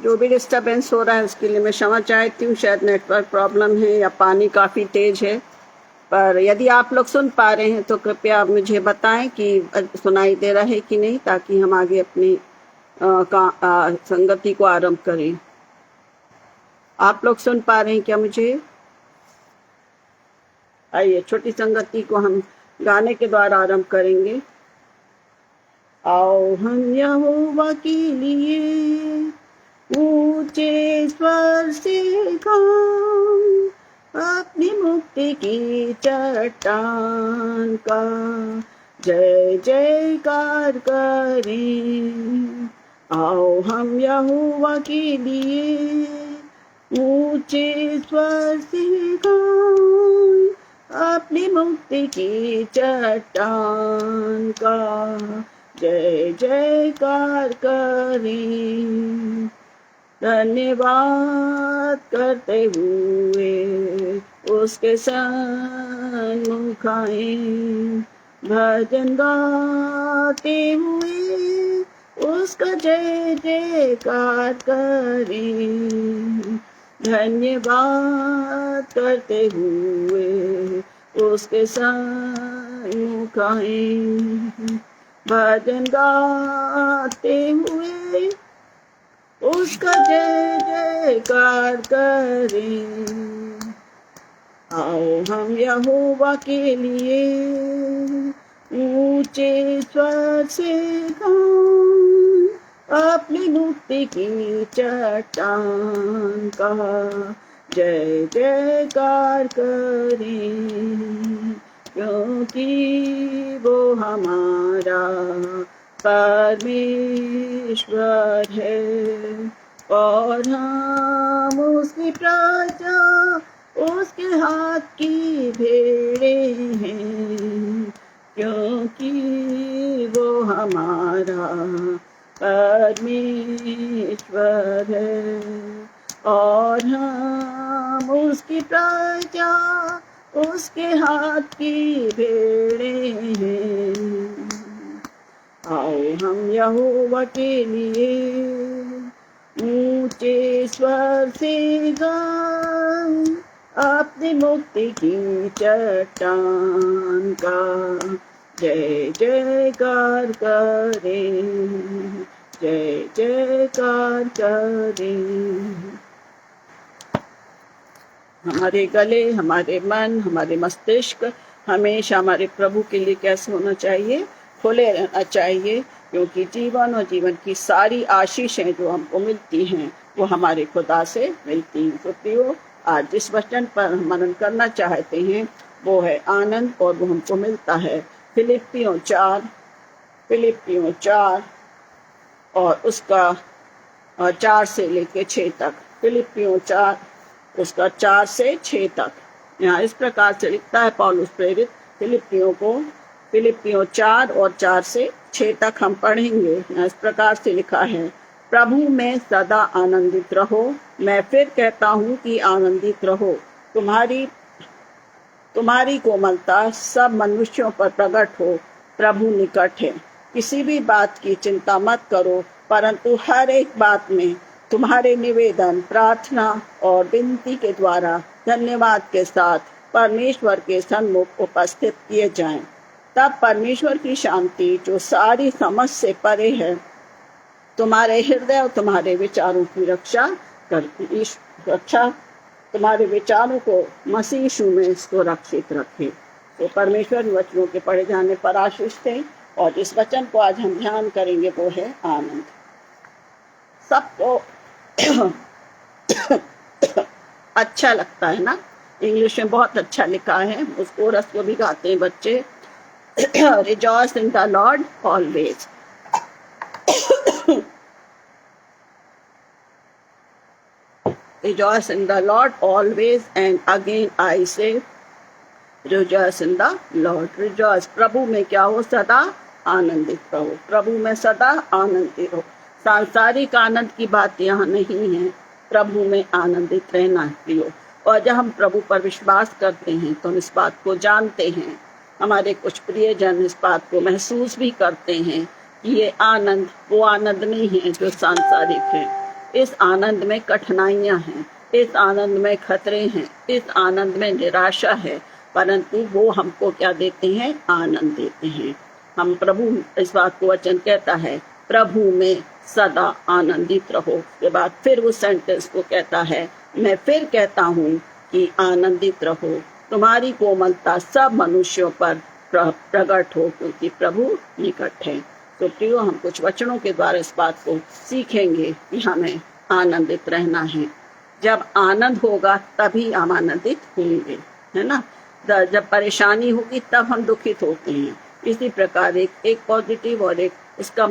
जो भी डिस्टरबेंस हो रहा है उसके लिए मैं क्षमा चाहती हूँ। शायद नेटवर्क प्रॉब्लम है या पानी काफ़ी तेज है, पर यदि आप लोग सुन पा रहे हैं तो कृपया आप मुझे बताएं कि सुनाई दे रहा है कि नहीं, ताकि हम आगे अपनी संगति को आरंभ करें। आप लोग सुन पा रहे हैं क्या मुझे? आइए छोटी संगति को हम गाने के द्वारा आरंभ करेंगे। आओ हम यहोवा के लिए ऊंचे स्वर से गाएं, अपनी मुक्ति की चट्टान का जय जयकार करें। आओ हम यहोवा के लिए ऊंचे स्वर से गाएं, अपनी मुक्ति की चट्टान का जय जयकार करें। धन्यवाद करते हुए उसके सन्मुख आएं, भजन गाते हुए उसका जय जयकार करें। धन्यवाद करते हुए उसके सन्मुख आएं, भजन गाते हुए उसका जय जयकार करें। आओ हम यहोवा के लिए ऊंचे स्वर से गाएं, अपनी मुक्ति की चट्टान का जय जयकार करें। क्योंकि वो हमारा परमेश्वर है और हम उसकी प्रजा, उसके हाथ की भेड़ें हैं। क्योंकि वो हमारा परमेश्वर है और हम उसकी प्रजा, उसके हाथ की भेड़ें हैं। आओ हम यहोवा के लिए ऊंचे स्वर से गाएं, अपनी मुक्ति की चट्टान का जय जयकार करें, जय जयकार करें। हमारे गले, हमारे मन, हमारे मस्तिष्क हमेशा हमारे प्रभु के लिए कैसे होना चाहिए? खुले रहना चाहिए, क्योंकि जीवन और जीवन की सारी आशीषें जो हमको मिलती हैं वो हमारे खुदा से मिलती हैं। तो आज जिस वचन पर हम मनन करना चाहते हैं वो है आनंद, और वो हमको मिलता है फिलिप्पियों 4 और उसका 4 से लेके 6 तक। फिलिप्पियों 4 उसका 4 से 6 तक। यहाँ इस प्रकार से लिखता है पौलुस प्रेरित फिलिप्पियों 4 और 4 से 6 तक हम पढ़ेंगे। यहाँ इस प्रकार से लिखा है, प्रभु में सदा आनंदित रहो। मैं फिर कहता हूँ कि आनंदित रहो। तुम्हारी कोमलता सब मनुष्यों पर प्रकट हो। प्रभु निकट है। किसी भी बात की चिंता मत करो, परंतु हर एक बात में तुम्हारे निवेदन, प्रार्थना और विनती के द्वारा धन्यवाद के साथ परमेश्वर के सन्मुख उपस्थित किए जाएं। तब परमेश्वर की शांति जो सारी समझ से परे है तुम्हारे हृदय और तुम्हारे विचारों की रक्षा करती, तुम्हारे विचारों को मसीह यीशु में इसको रक्षित रखे। तो परमेश्वर वचनों के पढ़े जाने पर आशीष थे, और जिस वचन को आज हम ध्यान करेंगे वो है आनंद। सबको अच्छा लगता है ना? इंग्लिश में बहुत अच्छा लिखा है, उस कोरस को भी गाते हैं बच्चे। Rejoice in the Lord always. Rejoice in the Lord always, and again I say rejoice in the Lord. Rejoice, प्रभु में क्या हो? सदा आनंदित रहो। प्रभु में सदा आनंदित रहो। सांसारिक आनंद की बात यहाँ नहीं है, प्रभु में आनंदित रहना है प्रियो। और जब हम प्रभु पर विश्वास करते हैं तो हम इस बात को जानते हैं, हमारे कुछ प्रियजन इस बात को महसूस भी करते हैं कि ये आनंद वो आनंद नहीं है जो सांसारिक है। इस आनंद में कठिनाइयां हैं, इस आनंद में खतरे हैं, इस आनंद में निराशा है, परंतु वो हमको क्या देते हैं? आनंद देते हैं। हम प्रभु, इस बात को वचन कहता है, प्रभु में सदा आनंदित रहो। के बाद फिर उस सेंटेंस को कहता है, मैं फिर कहता हूँ कि आनंदित रहो। तुम्हारी कोमलता सब मनुष्यों पर प्रकट हो, क्योंकि प्रभु निकट है। तो प्रियो, हम कुछ वचनों के द्वारा इस बात को सीखेंगे कि हमें आनंदित रहना है। जब आनंद होगा तभी हम आनंदित होंगे, है ना। जब परेशानी होगी तब हम दुखित होते हैं। इसी प्रकार एक पॉजिटिव और एक इसका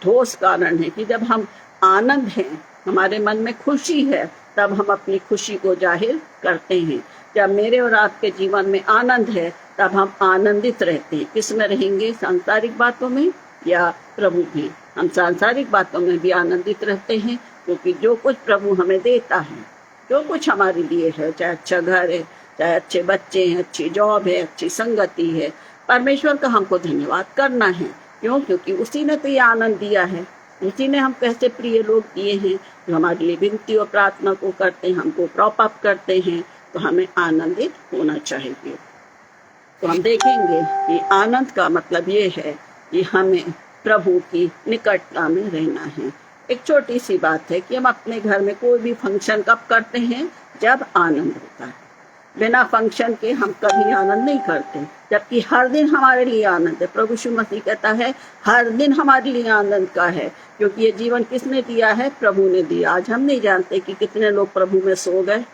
ठोस कारण है कि जब हम आनंद हैं, हमारे मन में खुशी है, तब हम अपनी खुशी को जाहिर करते हैं। जब मेरे और आपके जीवन में आनंद है, तब हम आनंदित रहते हैं। किस में रहेंगे? सांसारिक बातों में या प्रभु में? हम सांसारिक बातों में भी आनंदित रहते हैं, क्योंकि जो कुछ प्रभु हमें देता है, जो कुछ हमारे लिए है, चाहे अच्छा घर है, चाहे अच्छे बच्चे हैं, अच्छी जॉब है, अच्छी संगति है, परमेश्वर का हमको धन्यवाद करना है। क्यों? क्योंकि उसी ने तो ये आनंद दिया है। उसी ने हमको ऐसे प्रिय लोग दिए हैं जो हमारे लिए विनती और प्रार्थना को करते हैं, हमको प्रॉप अप करते हैं। तो हमें आनंदित होना चाहिए। तो हम देखेंगे कि आनंद का मतलब ये है कि हमें प्रभु की निकटता में रहना है। एक छोटी सी बात है कि हम अपने घर में कोई भी फंक्शन कब करते हैं? जब आनंद होता है। बिना फंक्शन के हम कभी आनंद नहीं करते, जबकि हर दिन हमारे लिए आनंद है। प्रभु यीशु मसीह कहता है हर दिन हमारे लिए आनंद का है, क्योंकि ये जीवन किसने दिया है? प्रभु ने दिया। आज हम नहीं जानते कि कितने लोग प्रभु में सो गए,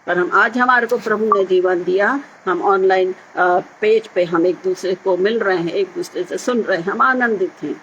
पर हम आज हमारे को प्रभु ने जीवन दिया। हम ऑनलाइन पेज पे हम एक दूसरे को मिल रहे हैं, एक दूसरे से सुन रहे हैं, हम आनंदित हैं।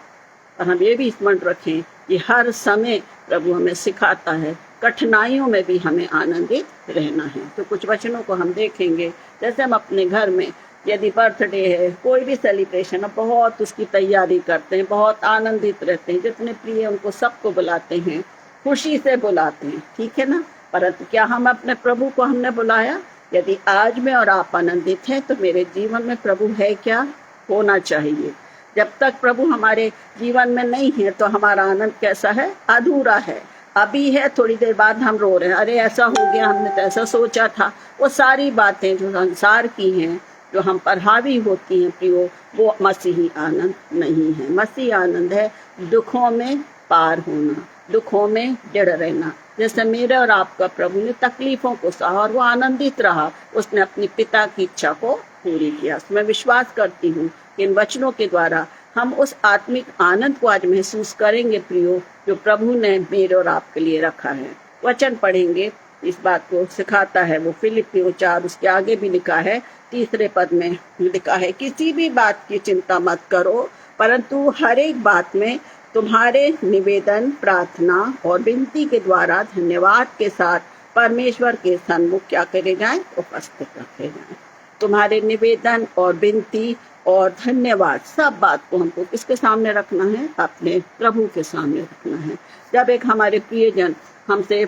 और हम ये भी स्मरण रखें कि हर समय प्रभु हमें सिखाता है, कठिनाइयों में भी हमें आनंदित रहना है। तो कुछ वचनों को हम देखेंगे। जैसे हम अपने घर में यदि बर्थडे है, कोई भी सेलिब्रेशन है, बहुत उसकी तैयारी करते हैं, बहुत आनंदित रहते हैं, जितने प्रिय उनको सबको बुलाते हैं, खुशी से बुलाते हैं, ठीक है ना। परंतु क्या हम अपने प्रभु को हमने बुलाया? यदि आज मैं और आप आनंदित हैं, तो मेरे जीवन में प्रभु है क्या? होना चाहिए। जब तक प्रभु हमारे जीवन में नहीं है, तो हमारा आनंद कैसा है? अधूरा है। अभी है, थोड़ी देर बाद हम रो रहे हैं, अरे ऐसा हो गया, हमने तो ऐसा सोचा था। वो सारी बातें जो संसार की हैं, जो हम पर हावी होती हैं प्रियो, वो मसीही आनंद नहीं है। मसीही आनंद है दुखों में पार होना, दुखों में जड़ रहना। जैसे मेरे और आपका प्रभु ने तकलीफों को सहा और वो आनंदित रहा, उसने अपनी पिता की इच्छा को पूरी किया। मैं विश्वास करती हूँ कि इन वचनों के द्वारा हम उस आत्मिक आनंद को आज महसूस करेंगे प्रियो, जो प्रभु ने मेरे और आपके लिए रखा है। वचन पढ़ेंगे, इस बात को सिखाता है वो फिलिपियों 4, उसके आगे भी लिखा है, 3 पद में लिखा है, किसी भी बात की चिंता मत करो, परंतु हर एक बात में तुम्हारे निवेदन, प्रार्थना और विनती के द्वारा धन्यवाद के साथ परमेश्वर के सन्मुख क्या करे जाएं? उपस्थित रखे जाएं। तुम्हारे निवेदन और विनती और धन्यवाद, सब बात को हमको किसके सामने रखना है? अपने प्रभु के सामने रखना है। जब एक हमारे प्रियजन हमसे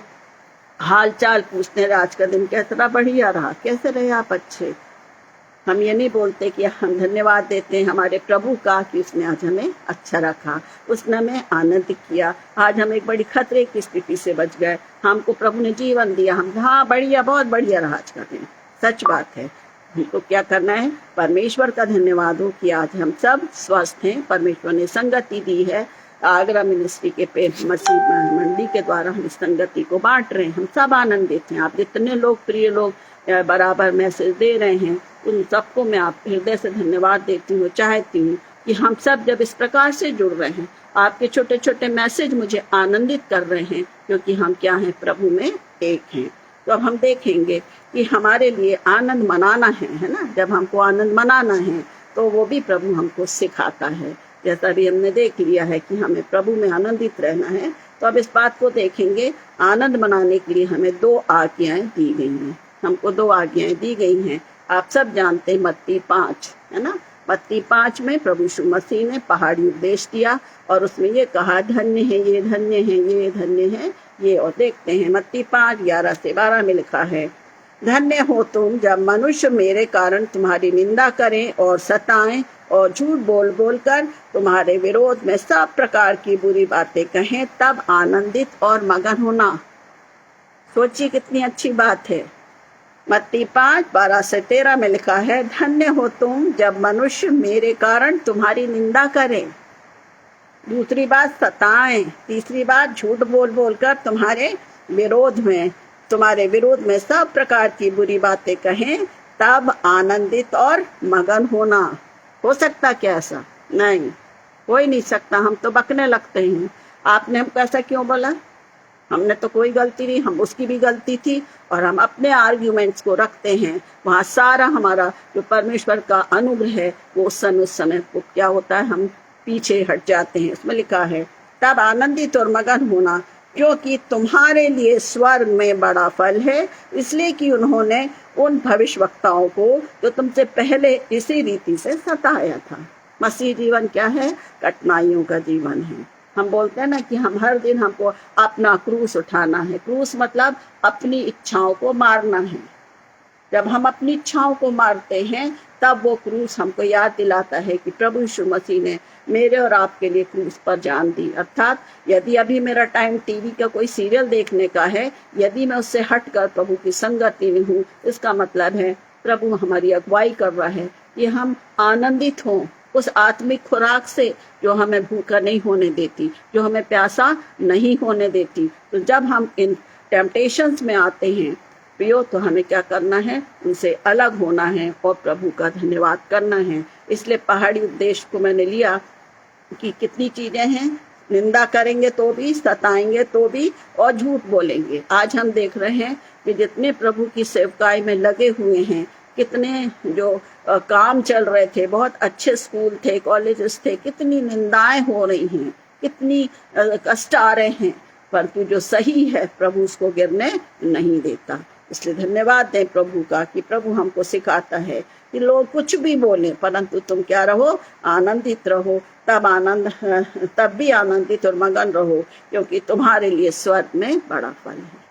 हाल चाल पूछते हैं, आज का दिन कैसा बढ़िया रहा, कैसे रहे आप? अच्छे। हम ये नहीं बोलते कि हम धन्यवाद देते हैं हमारे प्रभु का कि उसने आज हमें अच्छा रखा, उसने हमें आनंद किया, आज हम एक बड़ी खतरे की स्थिति से बच गए, हमको प्रभु ने जीवन दिया, हम हाँ बढ़िया, बहुत बढ़िया रहा आज का दिन। सच बात है। हमको क्या करना है? परमेश्वर का धन्यवाद हो कि आज हम सब स्वस्थ हैं, परमेश्वर ने संगति दी है। आगरा मिनिस्ट्री के पे मसीह मंडी के द्वारा हम इस संगति को बांट रहे हैं, हम सब आनंदित हैं। आप जितने लोग प्रिय लोग बराबर मैसेज दे रहे हैं, उन सबको मैं आप हृदय से धन्यवाद देती हूँ। चाहती हूँ कि हम सब जब इस प्रकार से जुड़ रहे हैं, आपके छोटे छोटे मैसेज मुझे आनंदित कर रहे हैं, क्योंकि हम क्या हैं? प्रभु में एक हैं। तो अब हम देखेंगे कि हमारे लिए आनंद मनाना है ना। जब हमको आनंद मनाना है, तो वो भी प्रभु हमको सिखाता है। जैसा भी हमने देख लिया है कि हमें प्रभु में आनंदित रहना है, तो अब इस बात को देखेंगे। आनंद मनाने के लिए हमें 2 आज्ञाएं दी गई हैं। हमको 2 आज्ञाएं दी गई हैं। आप सब जानते हैं मत्ती 5, है ना। मत्ती 5 में प्रभु यीशु मसीह ने पहाड़ी उपदेश दिया और उसमें ये कहा, धन्य है ये, धन्य है ये, धन्य है ये। और देखते हैं मत्ती 5:11 से 12 में लिखा है, धन्य हो तुम जब मनुष्य मेरे कारण तुम्हारी निंदा करें और सताएं और झूठ बोल बोल कर तुम्हारे विरोध में सब प्रकार की बुरी बातें कहें, तब आनंदित और मगन होना। सोचिए कितनी अच्छी बात है। मत्ती 5:12-13 में लिखा है, धन्य हो तुम जब मनुष्य मेरे कारण तुम्हारी निंदा करें, दूसरी बात सताएं, तीसरी बात झूठ बोल बोल कर तुम्हारे विरोध में सब प्रकार की बुरी बातें कहें, तब आनंदित और मगन होना। हो सकता क्या ऐसा? नहीं, हो ही नहीं सकता। हम तो बकने लगते हैं, आपने हमको ऐसा क्यों बोला? हमने तो कोई गलती नहीं, हम उसकी भी गलती थी, और हम अपने आर्ग्यूमेंट्स को रखते हैं। वहाँ सारा हमारा जो परमेश्वर का अनुग्रह है वो उस समय वो क्या होता है, हम पीछे हट जाते हैं। उसमें लिखा है, तब आनंदित और मगन होना, क्योंकि तुम्हारे लिए स्वर्ग में बड़ा फल है, इसलिए कि उन्होंने उन भविष्यवक्ताओं को जो तुमसे पहले इसी रीति से सताया था। मसीह जीवन क्या है? कठिनाइयों का जीवन है। हम बोलते हैं ना कि हम हर दिन हमको अपना क्रूस उठाना है। क्रूस मतलब अपनी इच्छाओं को मारना है। जब हम अपनी इच्छाओं को मारते हैं तब वो क्रूस हमको याद दिलाता है कि प्रभु यीशु मसीह ने मेरे और आपके लिए क्रूस पर जान दी। अर्थात यदि अभी मेरा टाइम टीवी का कोई सीरियल देखने का है, यदि मैं उससे हटकर प्रभु की संगति में हूँ, इसका मतलब है प्रभु हमारी अगुवाई कर रहा है कि हम आनंदित हों उस आत्मिक खुराक से जो हमें भूखा नहीं होने देती, जो हमें प्यासा नहीं होने देती। तो जब हम इन टेम्पटेशंस में आते हैं प्रियो, तो हमें क्या करना है? उनसे अलग होना है और प्रभु का धन्यवाद करना है। इसलिए पहाड़ी उपदेश को मैंने लिया कि कितनी चीजें हैं, निंदा करेंगे तो भी, सताएंगे तो भी, और झूठ बोलेंगे। आज हम देख रहे हैं कि जितने प्रभु की सेवकाई में लगे हुए हैं, कितने जो काम चल रहे थे, बहुत अच्छे स्कूल थे, कॉलेजेस थे, कितनी निंदाएं हो रही हैं, कितनी कष्ट आ रहे हैं, परंतु जो सही है प्रभु उसको गिरने नहीं देता। इसलिए धन्यवाद दें प्रभु का कि प्रभु हमको सिखाता है कि लोग कुछ भी बोलें, परंतु तुम क्या रहो? आनंदित रहो। तब भी आनंदित और मगन रहो, क्योंकि तुम्हारे लिए स्वर्ग में बड़ा फल है।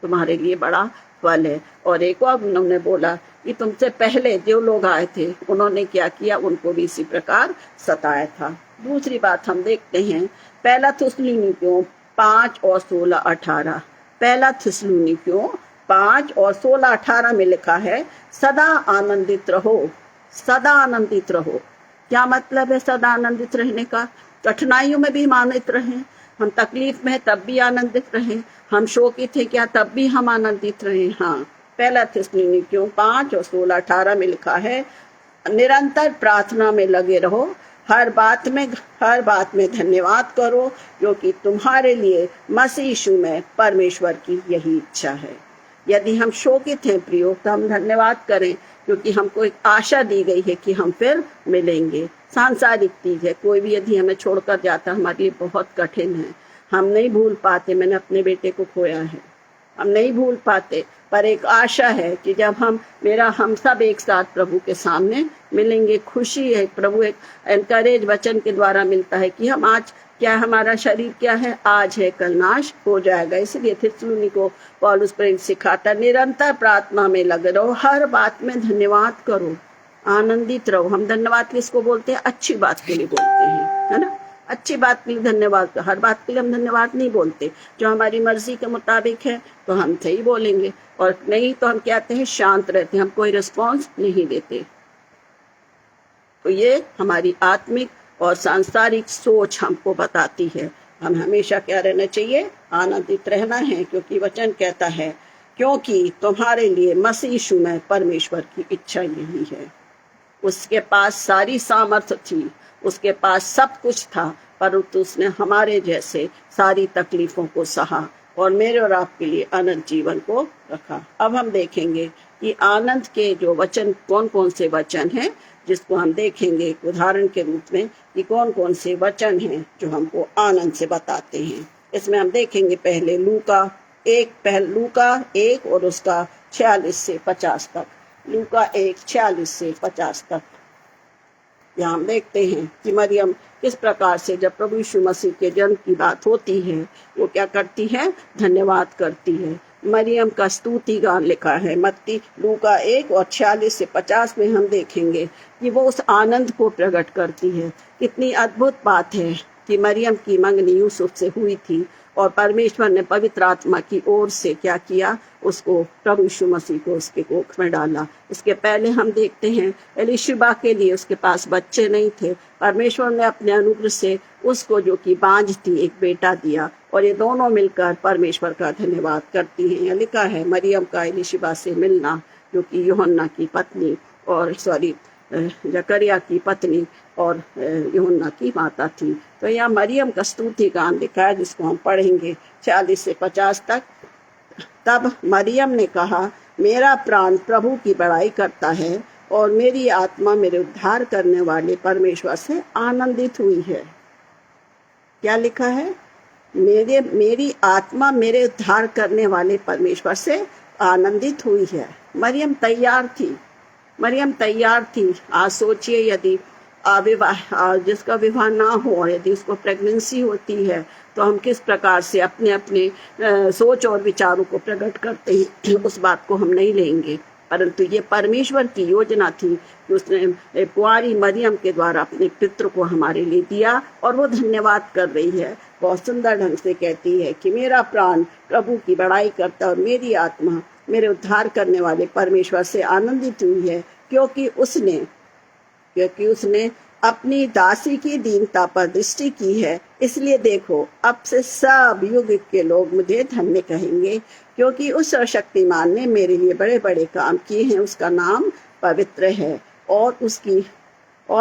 तुम्हारे लिए बड़ा फल है। और एक और उन्होंने बोला कि तुमसे पहले जो लोग आए थे उन्होंने क्या किया, उनको भी इसी प्रकार सताया था। दूसरी बात हम देखते हैं, पहला थिस्सलुनीकियों 5:16-18। पहला थिस्सलुनीकियों 5:16-18 में लिखा है, सदा आनंदित रहो, सदा आनंदित रहो। क्या मतलब है सदा आनंदित रहने का? कठिनाइयों में भी आनंदित रहें, हम तकलीफ में तब भी आनंदित रहें, हम शोकित थे क्या तब भी हम आनंदित रहें। हाँ, पहला थिस्सलुनीकियों 5:16-18 में लिखा है, निरंतर प्रार्थना में लगे रहो, हर बात में धन्यवाद करो, क्योंकि तुम्हारे लिए मसीह यीशु में परमेश्वर की यही इच्छा है। यदि हम शोकित हैं प्रियो, तो हम धन्यवाद करें, क्योंकि हमको एक आशा दी गई है कि हम फिर मिलेंगे। सांसारिक चीज है, कोई भी यदि हमें छोड़कर जाता हमारे लिए बहुत कठिन है, हम नहीं भूल पाते। मैंने अपने बेटे को खोया है, हम नहीं भूल पाते, पर एक आशा है कि जब हम सब एक साथ प्रभु के सामने मिलेंगे। खुशी है, प्रभु एक एनकरेज वचन के द्वारा मिलता है कि हम आज क्या, हमारा शरीर क्या है, आज है कल नाश हो जाएगा। इसलिए थिस्सलुनी को पौलुस प्रेरित सिखाता, निरंतर प्रार्थना में लगे रहो, हर बात में धन्यवाद करो, आनंदित रहो। हम धन्यवाद किसको बोलते हैं? अच्छी बात के लिए बोलते हैं, है ना? अच्छी बात के लिए धन्यवाद। हर बात के लिए हम धन्यवाद नहीं बोलते। जो हमारी मर्जी के मुताबिक है तो हम सही बोलेंगे, और नहीं तो हम कहते हैं शांत रहते, हम कोई रिस्पॉन्स नहीं देते। तो ये हमारी आत्मिक और सांसारिक सोच हमको बताती है हम हमेशा क्या रहना चाहिए? आनंदित रहना है, क्योंकि वचन कहता है, क्योंकि तुम्हारे लिए मसीह यीशु में परमेश्वर की इच्छा यही है। उसके पास सारी सामर्थ्य थी, उसके पास सब कुछ था, परंतु उसने हमारे जैसे सारी तकलीफों को सहा और मेरे और आपके लिए अनंत जीवन को रखा। अब हम देखेंगे कि आनंद के जो वचन कौन कौन से वचन हैं, जिसको हम देखेंगे एक उदाहरण के रूप में कि कौन कौन से वचन हैं जो हमको आनंद से बताते हैं। इसमें हम देखेंगे पहले लूका 1 और उसका 46 से 50 तक। लूका 1:46 से 50 तक। यहाँ हम देखते हैं कि मरियम किस प्रकार से जब प्रभु यीशु मसीह के जन्म की बात होती है वो क्या करती है? धन्यवाद करती है। मरियम का स्तुति गान लिखा है। मत्ती लूका 1 और 46 से 50 में हम देखेंगे कि वो उस आनंद को प्रकट करती है। कितनी अद्भुत बात है कि मरियम की मंगनी यूसुफ से हुई थी और परमेश्वर ने पवित्र आत्मा की ओर से क्या किया, उसको प्रभु यीशु मसीह को उसके कोख में डाला। इसके पहले हम देखते हैं एलिशिबा के लिए उसके पास बच्चे नहीं थे, परमेश्वर ने अपने अनुग्रह से उसको जो कि बांझ थी एक बेटा दिया और ये दोनों मिलकर परमेश्वर का धन्यवाद करती हैं। यह लिखा है मरियम का एलिशिबा से मिलना, जो कि यूहन्ना की पत्नी और जकरिया की पत्नी और यूहन्ना की माता थी। तो यहाँ मरियम का स्तुति गान लिखा है जिसको हम पढ़ेंगे 40 से 50 तक। तब मरियम ने कहा, मेरा प्राण प्रभु की बड़ाई करता है और मेरी आत्मा मेरे उद्धार करने वाले परमेश्वर से आनंदित हुई है। क्या लिखा है? मेरी आत्मा मेरे उद्धार करने वाले परमेश्वर से आनंदित हुई है। मरियम तैयार थी, मरियम तैयार थी। आज सोचिए यदि जिसका विवाह ना हो और यदि उसको प्रेगनेंसी होती है तो हम किस प्रकार से अपने अपने सोच और विचारों को प्रकट करते हैं, उस बात को हम नहीं लेंगे। परंतु ये परमेश्वर की योजना थी कि उसने कुंवारी मरियम के द्वारा अपने पितृ को हमारे लिए दिया और वो धन्यवाद कर रही है। बहुत सुंदर ढंग से कहती है कि मेरा प्राण प्रभु की बड़ाई करता और मेरी आत्मा मेरे उद्धार करने वाले परमेश्वर से आनंदित हुई है, क्योंकि उसने अपनी दासी की दीनता पर दृष्टि की है। इसलिए देखो, अब से सब युग के लोग मुझे धन्य कहेंगे, क्योंकि उस सर्वशक्तिमान ने मेरे लिए बड़े बड़े काम किए हैं। उसका नाम पवित्र है और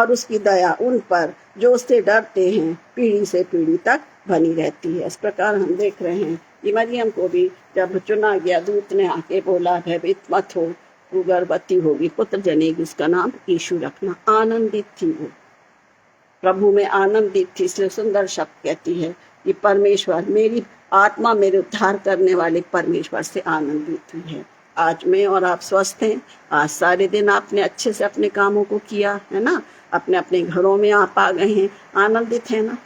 उसकी दया उन पर जो उससे डरते हैं पीढ़ी से पीढ़ी तक बनी रहती है। इस प्रकार हम देख रहे हैं कि मरियम को भी जब चुना गया, दूत ने आके बोला, भयभीत मत हो, तू गर्भवती होगी, पुत्र जनेगी, उसका नाम यीशु रखना। आनंदित थी वो, प्रभु में आनंदित थी। इसलिए सुंदर शब्द कहती है कि परमेश्वर, मेरी आत्मा मेरे उद्धार करने वाले परमेश्वर से आनंदित हुई है। आज मैं और आप स्वस्थ हैं। आज सारे दिन आपने अच्छे से अपने कामों को किया है ना, अपने अपने घरों में आप आ गए हैं, आनंदित है ना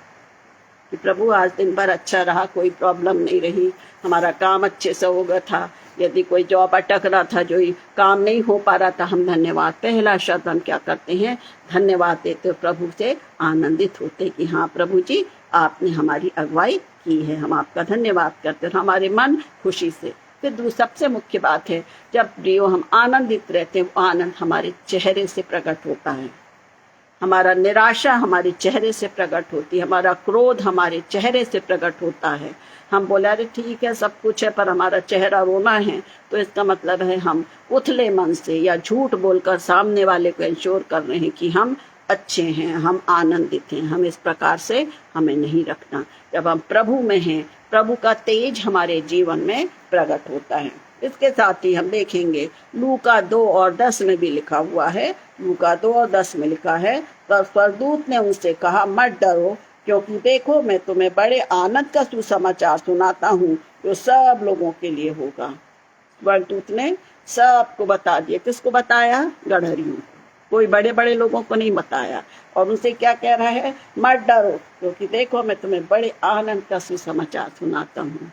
कि प्रभु आज दिन भर अच्छा रहा, कोई प्रॉब्लम नहीं रही, हमारा काम अच्छे से हो गया था। यदि कोई जॉब अटक रहा था, जो काम नहीं हो पा रहा था, हम धन्यवाद, पहला शब्द हम क्या करते हैं, धन्यवाद देते, प्रभु से आनंदित होते कि हाँ प्रभु जी, आपने हमारी अगुवाई की है, हम आपका धन्यवाद करते हैं, हमारे मन खुशी से। फिर सबसे मुख्य बात है, जब प्रियो हम आनंदित रहते हैं, वो आनंद हमारे चेहरे से प्रकट होता है। हमारा निराशा हमारे चेहरे से प्रकट होती है, हमारा क्रोध हमारे चेहरे से प्रकट होता है। हम बोले अरे ठीक है, सब कुछ है, पर हमारा चेहरा रोना है, तो इसका मतलब है हम उथले मन से या झूठ बोलकर सामने वाले को इंश्योर कर रहे हैं कि हम अच्छे हैं, हम आनंदित हैं। हम इस प्रकार से हमें नहीं रखना। जब हम प्रभु में हैं, प्रभु का तेज हमारे जीवन में प्रकट होता है। इसके साथ ही हम देखेंगे लूका 2 और 10 में भी लिखा हुआ है। लूका 2 और 10 में लिखा है, तब स्वर्गदूत ने उनसे कहा, मत डरो, क्योंकि देखो मैं तुम्हें बड़े आनंद का सुसमाचार सुनाता हूँ, जो सब लोगों के लिए होगा। स्वर्गदूत ने सबको बता दिया। किसको बताया? गड़हरियों। कोई बड़े बड़े लोगों को नहीं बताया। और उनसे क्या कह रहा है? मत डरो, क्योंकि देखो मैं तुम्हें बड़े आनंद का सुसमाचार सुनाता हूँ।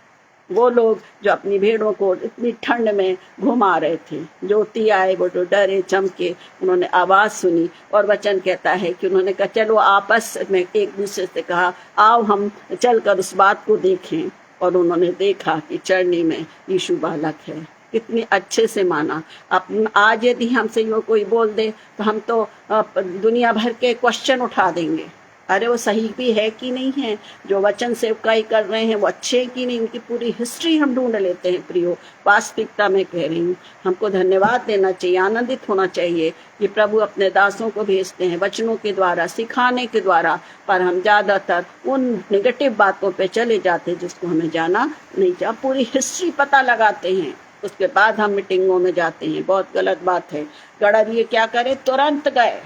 वो लोग जो अपनी भेड़ों को इतनी ठंड में घुमा रहे थे, ज्योति आए, वो जो डरे चमके, उन्होंने आवाज सुनी और वचन कहता है कि उन्होंने कहा चलो आपस में एक दूसरे से कहा, आओ हम चलकर उस बात को देखें। और उन्होंने देखा कि चरनी में यीशु बालक है। कितने अच्छे से माना। अब आज यदि हमसे यो कोई बोल दे तो हम तो दुनिया भर के क्वेश्चन उठा देंगे, अरे वो सही भी है कि नहीं है, जो वचन सेवकाई कर रहे हैं वो अच्छे हैं कि नहीं, उनकी पूरी हिस्ट्री हम ढूंढ लेते हैं। प्रियो, वास्तविकता में कह रही हूँ, हमको धन्यवाद देना चाहिए, आनंदित होना चाहिए कि प्रभु अपने दासों को भेजते हैं वचनों के द्वारा, सिखाने के द्वारा, पर हम ज़्यादातर उन नेगेटिव बातों पे चले जाते हैं जिसको हमें जाना नहीं चाहिए। पूरी हिस्ट्री पता लगाते हैं, उसके बाद हम मीटिंगों में जाते हैं। बहुत गलत बात है। गड़हरिये क्या करे? तुरंत गए।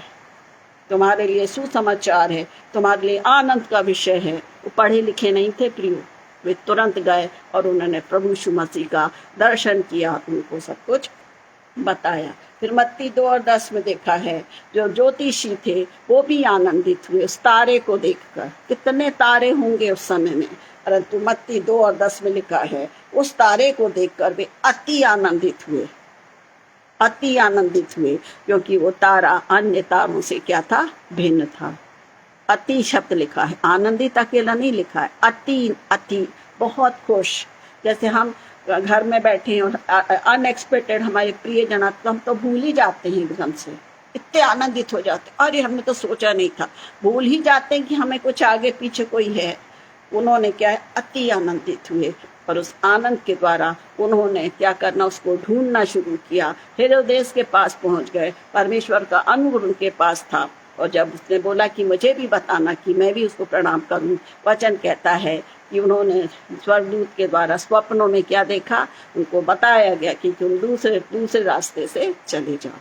तुम्हारे लिए सुसमाचार है, तुम्हारे लिए आनंद का विषय है। वो पढ़े लिखे नहीं थे प्रियो, वे तुरंत गए और उन्होंने प्रभु यीशु मसीह का दर्शन किया, उनको सब कुछ बताया। फिर मत्ती 2 और 10 में देखा है, जो ज्योतिषी थे वो भी आनंदित हुए उस तारे को देखकर। कितने तारे होंगे उस समय में, परंतु मत्ती 2 और 10 में लिखा है उस तारे को देखकर वे अति आनंदित हुए, अति आनंदित हुए, क्योंकि वो तारा अन्य तारों से क्या था, भिन्न था। अति शब्द लिखा है, आनंदित अकेला नहीं लिखा है, अति अति, बहुत खुश। जैसे हम घर में बैठे हैं और अनएक्सपेक्टेड हमारे प्रियजन आते तो हम तो भूल ही जाते हैं, एकदम से इतने आनंदित हो जाते, अरे हमने तो सोचा नहीं था, भूल ही जाते हैं कि हमें कुछ आगे पीछे कोई है। उन्होंने क्या है, अति आनंदित हुए, और उस आनंद के द्वारा उन्होंने क्या करना, उसको ढूंढना शुरू किया। हेरोदेस के पास पहुंच गए, परमेश्वर का अनुग्रह उनके पास था, और जब उसने बोला कि मुझे भी बताना कि मैं भी उसको प्रणाम करूं, वचन कहता है कि उन्होंने स्वर्गदूत के द्वारा स्वप्नों में क्या देखा, उनको बताया गया कि तुम दूसरे रास्ते से चले जाओ।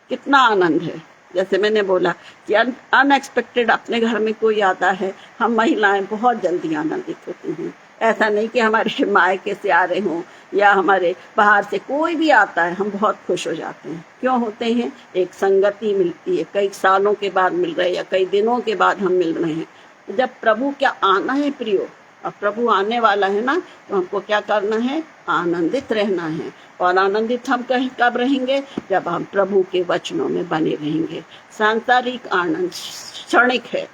कितना आनंद है। जैसे मैंने बोला कि अनएक्सपेक्टेड अपने घर में कोई आता है, हम महिलाएं बहुत जल्दी आनंदित होती हैं। ऐसा नहीं कि हमारे मायके से आ रहे हों या हमारे बाहर से कोई भी आता है, हम बहुत खुश हो जाते हैं। क्यों होते हैं, एक संगति मिलती है, कई सालों के बाद मिल रहे हैं या कई दिनों के बाद हम मिल रहे हैं। जब प्रभु क्या आना है प्रियो, अब प्रभु आने वाला है ना, तो हमको क्या करना है, आनंदित रहना है। और आनंदित हम कब रहेंगे, जब हम प्रभु के वचनों में बने रहेंगे। सांसारिक आनंद क्षणिक है,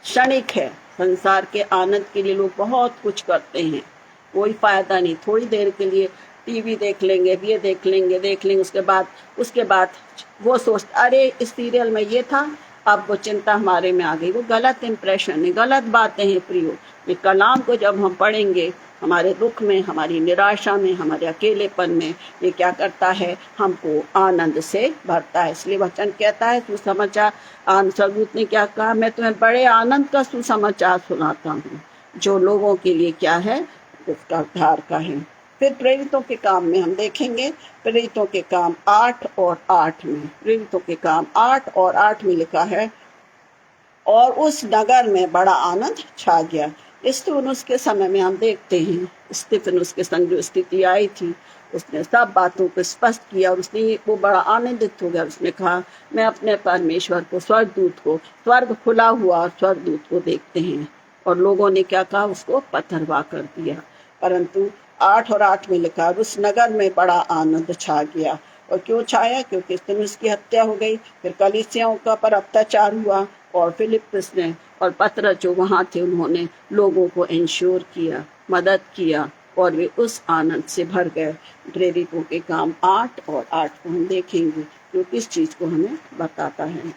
क्षणिक है। संसार के आनंद के लिए लोग बहुत कुछ करते हैं, कोई फायदा नहीं। थोड़ी देर के लिए टीवी देख लेंगे, ये देख लेंगे, उसके बाद वो सोचते अरे इस सीरियल में ये था, अब वो चिंता हमारे में आ गई। वो गलत इंप्रेशन है, गलत बातें हैं प्रियो। ये कलाम को जब हम पढ़ेंगे, हमारे दुख में, हमारी निराशा में, हमारे अकेलेपन में, ये क्या करता है, हमको आनंद से भरता है। इसलिए वचन कहता है, सुसमाचार, स्वर्गदूत ने क्या कहा, मैं तुम्हें बड़े आनंद का सुसमाचार सुनाता हूँ, जो लोगों के लिए क्या है, उसका उद्धार का है। फिर प्रेरितों के काम में हम देखेंगे, प्रेरितों के काम 8 और 8 में, प्रेरितों के काम 8 और 8 में लिखा है, और उस नगर में बड़ा आनंद छा गया। स्तिफनुस के समय में हम देखते हैं, स्तिफनुस के संग जो स्थिति आई थी, उसने सब बातों को स्पष्ट किया और वो बड़ा आनंदित हो गया। उसने कहा, मैं अपने परमेश्वर को, स्वर्गदूत को, स्वर्ग खुला हुआ और स्वर्गदूत को देखते हैं। और लोगों ने क्या कहा, उसको पथरवा कर दिया। परंतु 8 और 8 में लिखा, उस नगर में बड़ा आनंद छा गया। और क्यों छाया, क्योंकि स्तिफनुस की हत्या हो गई। फिर कलीसियाओं का पर अत्याचार हुआ, और फिलिप्पुस ने और पतरस जो वहां थे, उन्होंने लोगों को इंश्योर किया, मदद किया, और वे उस आनंद से भर गए। प्रेरितों के काम 8 और 8 को हम देखेंगे, जो किस चीज को हमें बताता है।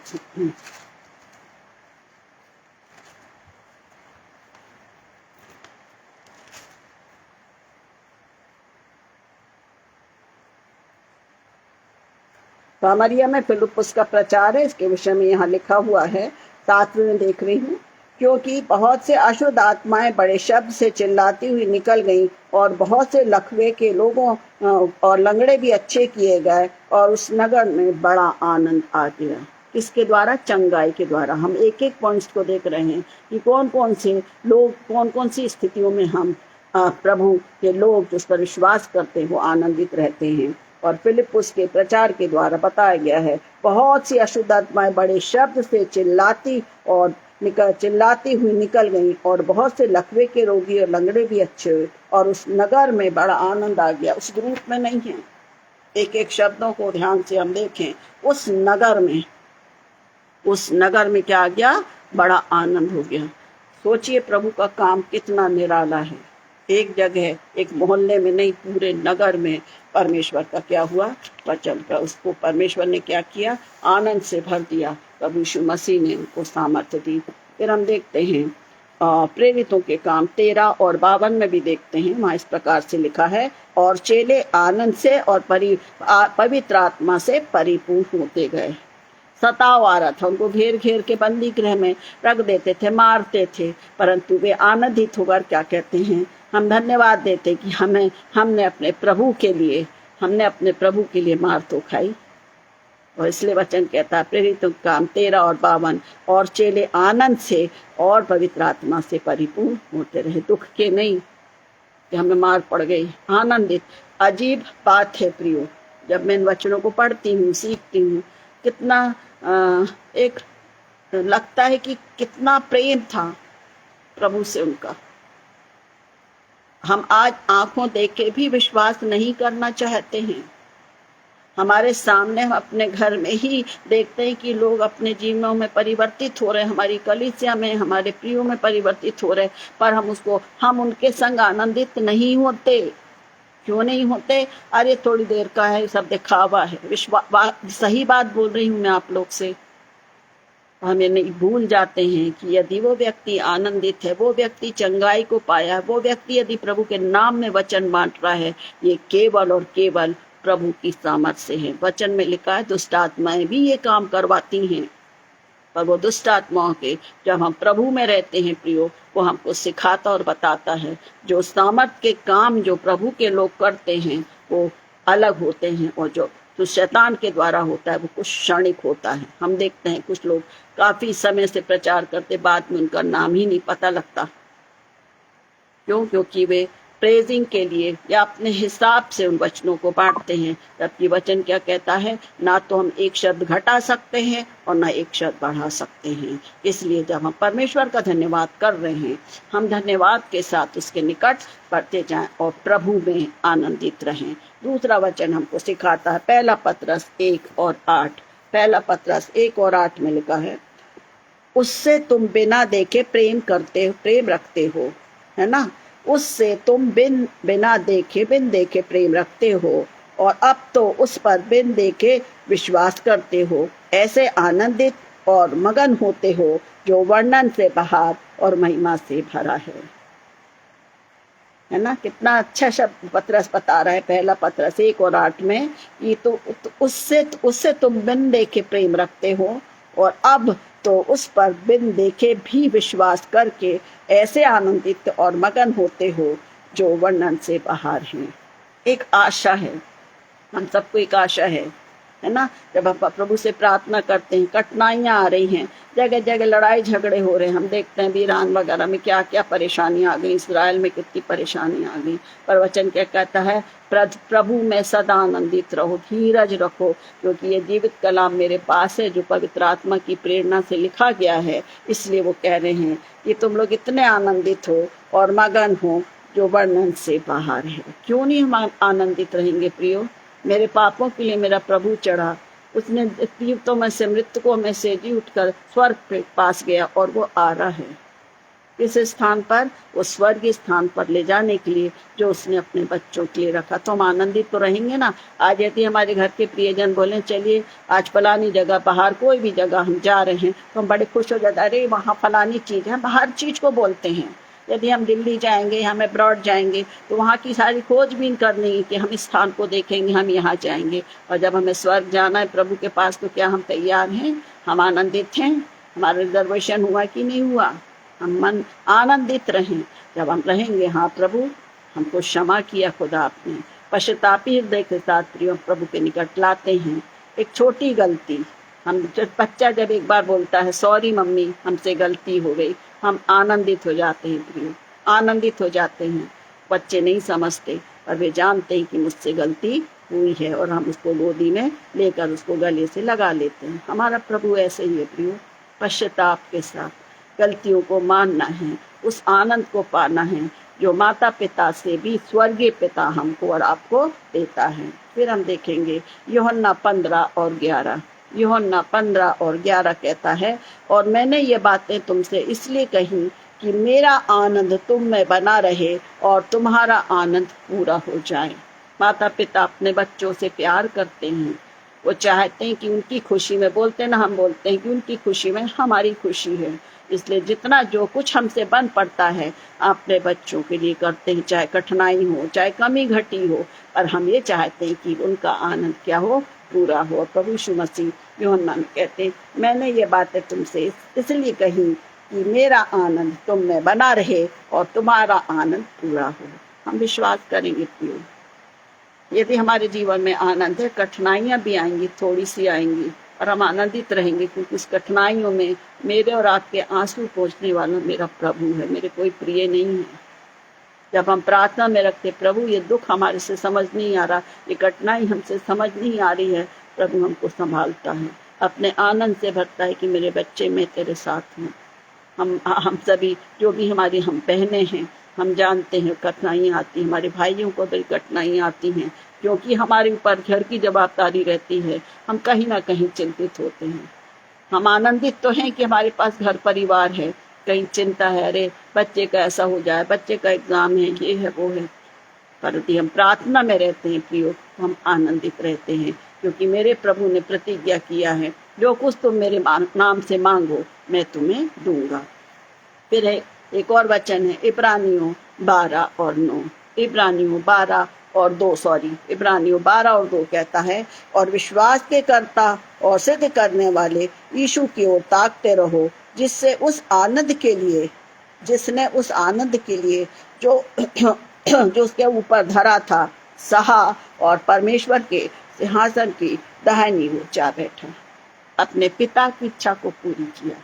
सामरिया में फिलिप्पुस का प्रचार है, इसके विषय में यहाँ लिखा हुआ है। 7वें में देख रही हूँ, क्योंकि बहुत से अशुद्ध आत्माएं बड़े शब्द से चिल्लाती हुई निकल गईं, और बहुत से लकवे के लोगों और लंगड़े भी अच्छे किए गए, और उस नगर में बड़ा आनंद आ गया। किसके द्वारा, चंगाई के द्वारा। हम एक एक पॉइंट्स को देख रहे हैं कि कौन कौन से लोग, कौन कौन सी स्थितियों में हम प्रभु के लोग जिस पर विश्वास करते हैं वो आनंदित रहते हैं। और फिलिप्पुस के प्रचार के द्वारा बताया गया है, बहुत सी अशुद्ध आत्माएं बड़े शब्द से चिल्लाती हुई निकल गईं, और बहुत से लकवे के रोगी और लंगड़े भी अच्छे हुए, और उस नगर में बड़ा आनंद आ गया। उस ग्रुप में नहीं है, एक एक शब्दों को ध्यान से हम देखें। उस नगर में क्या आ गया, बड़ा आनंद हो गया। सोचिए प्रभु का काम कितना निराला है। एक जगह, एक मोहल्ले में नहीं, पूरे नगर में परमेश्वर का क्या हुआ, वचन का, उसको परमेश्वर ने क्या किया, आनंद से भर दिया। प्रभु यीशु मसीह ने उनको सामर्थ्य दी। फिर हम देखते हैं प्रेरितों के काम 13 और 52 में भी देखते हैं, वहाँ इस प्रकार से लिखा है, और चेले आनंद से और पवित्र आत्मा से परिपूर्ण होते गए। सताव आ रहा था, उनको घेर घेर के बंदी गृह में रख देते थे, मारते थे, परंतु वे आनंदित होकर क्या कहते हैं, हम धन्यवाद देते कि हमने अपने प्रभु के लिए मार तो खाई। और इसलिए वचन कहता है, प्रेरितों का काम 13 और 52, और चेले आनंद से और पवित्र आत्मा से परिपूर्ण होते रहे। दुख के नहीं कि हमें मार पड़ गई, आनंदित। अजीब बात है प्रियो, जब मैं इन वचनों को पढ़ती हूँ, सीखती हूँ, कितना एक लगता है कि कितना प्रेम था प्रभु से उनका। हम आज आंखों देख के भी विश्वास नहीं करना चाहते हैं। हमारे सामने हम अपने घर में ही देखते हैं कि लोग अपने जीवनों में परिवर्तित हो रहे हैं, हमारी कलीसिया में, हमारे प्रियों में परिवर्तित हो रहे हैं, पर हम उनके संग आनंदित नहीं होते। क्यों नहीं होते? अरे थोड़ी देर का है, सब दिखावा है। सही बात बोल रही हूँ मैं आप लोग से। हम ये नहीं भूल जाते हैं कि यदि वो व्यक्ति आनंदित है, वो व्यक्ति चंगाई को पाया है, वो व्यक्ति यदि प्रभु के नाम में वचन बांट रहा है, ये केवल और केवल प्रभु की सामर्थ्य से है। वचन में लिखा है दुष्ट आत्माएं भी ये काम करवाती हैं, पर वो दुष्ट आत्माओं के जब हम प्रभु में रहते हैं प्रियो, वो हमको सिखाता और बताता है। जो सामर्थ्य के काम जो प्रभु के लोग करते हैं वो अलग होते हैं, और जो शैतान के द्वारा होता है वो कुछ क्षणिक होता है। हम देखते हैं कुछ लोग काफी समय से प्रचार करते, बाद में उनका नाम ही नहीं पता लगता। क्यों? क्योंकि वे प्रेजिंग के लिए या अपने हिसाब से उन वचनों को बांटते हैं। जबकि वचन क्या कहता है? ना तो हम एक शब्द घटा सकते हैं और ना एक शब्द बढ़ा सकते हैं। इसलिए जब हम परमेश्वर का धन्यवाद कर रहे हैं, हम धन्यवाद के साथ उसके निकट बढ़ते जाएं और प्रभु में आनंदित रहें। दूसरा वचन हमको सिखाता है, पहला पतरस 1:8। पहला पतरस 1:8 में लिखा है, उससे तुम बिना देखे प्रेम रखते हो, है ना? उससे तुम बिन देखे प्रेम रखते हो, और अब तो उस पर बिन देखे विश्वास करते हो। ऐसे आनंदित और मगन होते हो जो वर्णन से बाहर और महिमा से भरा है ना? कितना अच्छा शब्द पतरस बता रहा है, पहला पतरस 1:8 में। ये तो उससे तुम बिन देखे प्रेम रखते हो, और अब तो उस पर बिन देखे भी विश्वास करके ऐसे आनंदित और मगन होते हो जो वर्णन से बाहर हैं। एक आशा है, हम सबको एक आशा है ना? जब हम प्रभु से प्रार्थना करते हैं, कठिनाइयां आ रही हैं, जगह जगह लड़ाई झगड़े हो रहे हैं, हम देखते हैं ईरान वगैरह में क्या क्या परेशानियां आ गई, इसराइल में कितनी परेशानियां आ गई, पर वचन क्या कहता है? प्रभु में सदा आनंदित रहो, धीरज रखो, क्योंकि ये जीवित कलाम मेरे पास है जो पवित्र आत्मा की प्रेरणा से लिखा गया है। इसलिए वो कह रहे हैं कि तुम लोग इतने आनंदित हो और मगन हो जो वर्णन से बाहर है। क्यों नहीं हम आनंदित रहेंगे प्रियो? मेरे पापों के लिए मेरा प्रभु चढ़ा, उसने जीवितों में से मृतकों में से जी उठकर स्वर्ग के पास गया, और वो आ रहा है इस स्थान पर, वो स्वर्गीय स्थान पर ले जाने के लिए जो उसने अपने बच्चों के लिए रखा। तो हम आनंदित तो रहेंगे ना? आज यदि हमारे घर के प्रियजन बोले चलिए आज फलानी जगह, बाहर कोई भी जगह हम जा रहे हैं, तो हम बड़े खुश हो जाते, अरे वहाँ फलानी चीज है। हम हर चीज को बोलते हैं। यदि हम दिल्ली जाएंगे, हम अब्रॉड जाएंगे, तो वहाँ की सारी खोजबीन करनी है कि हम इस स्थान को देखेंगे, हम यहाँ जाएंगे। और जब हमें स्वर्ग जाना है प्रभु के पास, तो क्या हम तैयार हैं? हम आनंदित हैं? हमारा रिजर्वेशन हुआ कि नहीं हुआ? हम मन आनंदित रहें। जब हम रहेंगे, हाँ प्रभु हमको क्षमा किया खुदा आपने, पश्चातापी हृदय के साथ प्रियो प्रभु के निकट लाते हैं। एक छोटी गलती, हम बच्चा जब एक बार बोलता है सॉरी मम्मी हमसे गलती हो गई, हम आनंदित हो जाते हैं प्रियो, आनंदित हो जाते हैं। बच्चे नहीं समझते, पर वे जानते हैं कि मुझसे गलती हुई है, और हम उसको गोदी में लेकर उसको गले से लगा लेते हैं। हमारा प्रभु ऐसे ही है प्रियो, पश्चाताप के साथ गलतियों को मानना है, उस आनंद को पाना है जो माता पिता से भी स्वर्गीय पिता हमको और आपको देता है। फिर हम देखेंगे यूहन्ना 15:11। यूहन्ना 15:11 कहता है, और मैंने ये बातें तुमसे इसलिए कही कि मेरा आनंद तुम में बना रहे और तुम्हारा आनंद पूरा हो जाए। माता पिता अपने बच्चों से प्यार करते हैं, वो चाहते हैं कि उनकी खुशी में, बोलते ना, हम बोलते हैं कि उनकी खुशी में हमारी खुशी है। इसलिए जितना जो कुछ हमसे बन पड़ता है अपने बच्चों के लिए करते हैं, चाहे कठिनाई हो, चाहे कमी घटी हो, पर हम ये चाहते हैं कि उनका आनंद क्या हो? पूरा हो। प्रभु यीशु मसीह यूहन्ना में कहते हैं, मैंने ये बातें तुमसे इसलिए कही कि मेरा आनंद तुम में बना रहे और तुम्हारा आनंद पूरा हो। हम विश्वास करेंगे प्रियो, यदि हमारे जीवन में आनंद है, कठिनाइयां भी आएंगी, थोड़ी सी आएंगी, और हम आनंदित रहेंगे, क्योंकि उस कठिनाइयों में मेरे और आपके आंसू पोंछने वाला मेरा प्रभु है, मेरे कोई प्रिय नहीं है। जब हम प्रार्थना में रखते, प्रभु ये दुख हमारे से समझ नहीं आ रहा, ये कठिनाई हमसे समझ नहीं आ रही है, प्रभु हमको संभालता है, अपने आनंद से भरता है कि मेरे बच्चे मैं तेरे साथ हूँ। हम सभी जो भी हमारी हम बहनें हैं, हम जानते हैं कठिनाइयाँ आती हैं, हमारे भाइयों को भी कठिनाइयाँ आती हैं, क्योंकि हमारे ऊपर घर की जवाबदारी रहती है, हम कहीं ना कहीं चिंतित होते हैं। हम आनंदित तो हैं कि हमारे पास घर परिवार है, कहीं चिंता है, अरे बच्चे का ऐसा हो जाए, बच्चे का एग्जाम है, ये है वो है, परंतु हम प्रार्थना में रहते हैं प्रियो, तो हम आनंदित रहते हैं, क्योंकि मेरे प्रभु ने प्रतिज्ञा किया है, जो कुछ तुम मेरे नाम से मांगो मैं तुम्हें दूंगा। फिर एक और वचन है इब्रानियों 12 और 9, इब्रानियों 12 और 2 इब्रानियों 12 और 2 कहता है, और विश्वास के कर्ता और सिद्ध करने वाले यीशु की ओर ताकते रहो, जिसने उस आनंद के लिए जो जो उसके ऊपर धरा था सहा, और परमेश्वर के सिंहासन की दाहिनी ओर जा बैठा। अपने पिता की इच्छा को पूरी किया।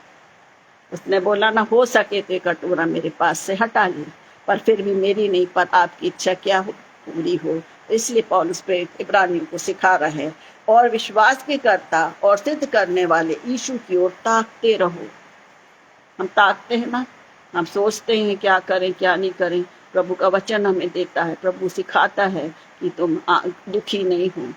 उसने बोला ना हो सके तो कटोरा मेरे पास से हटा ले, पर फिर भी मेरी नहीं पर आपकी इच्छा क्या हो पूरी हो। इसलिए पौलुस प्रेरित इब्रानियों को सिखा रहा है, और विश्वास के कर्ता और सिद्ध करने वाले यीशु की ओर ताकते रहो। हम ताकते हैं ना, हम सोचते हैं क्या करें क्या नहीं करें, प्रभु का वचन हमें देता है, प्रभु सिखाता है कि तुम दुखी नहीं हो।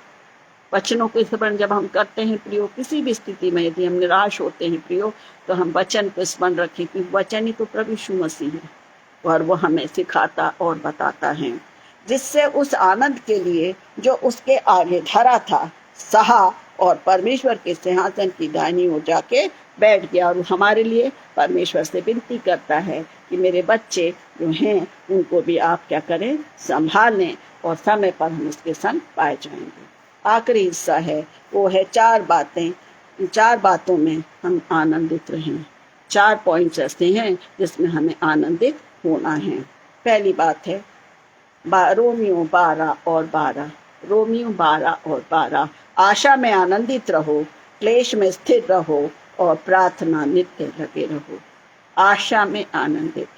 वचनों को स्मरण जब हम करते हैं प्रियो, किसी भी स्थिति में यदि हम निराश होते हैं प्रियो, तो हम वचन को स्मरण रखें, क्योंकि वचन ही तो प्रभु यीशु मसीह है, और वो हमें सिखाता और बताता है, जिससे उस आनंद के लिए जो उसके आगे धरा था सहा, और परमेश्वर के सिंहासन की दाहिनी ओर जाके बैठ गया। और हमारे लिए परमेश्वर से विनती करता है कि मेरे बच्चे जो हैं उनको भी आप क्या करें, संभालें, और समय पर हम उसके संग पाए जाएंगे। आखिरी हिस्सा है वो है 4 बातें, 4 बातों में हम आनंदित रहें। 4 पॉइंट्स ऐसे हैं जिसमें हमें आनंदित होना है। पहली बात है रोमियो 12 और 12, रोमियो 12 और 12, आशा में आनंदित रहो, क्लेश में स्थिर रहो, और प्रार्थना नित्य लगे रहो। आशा में आनंदित,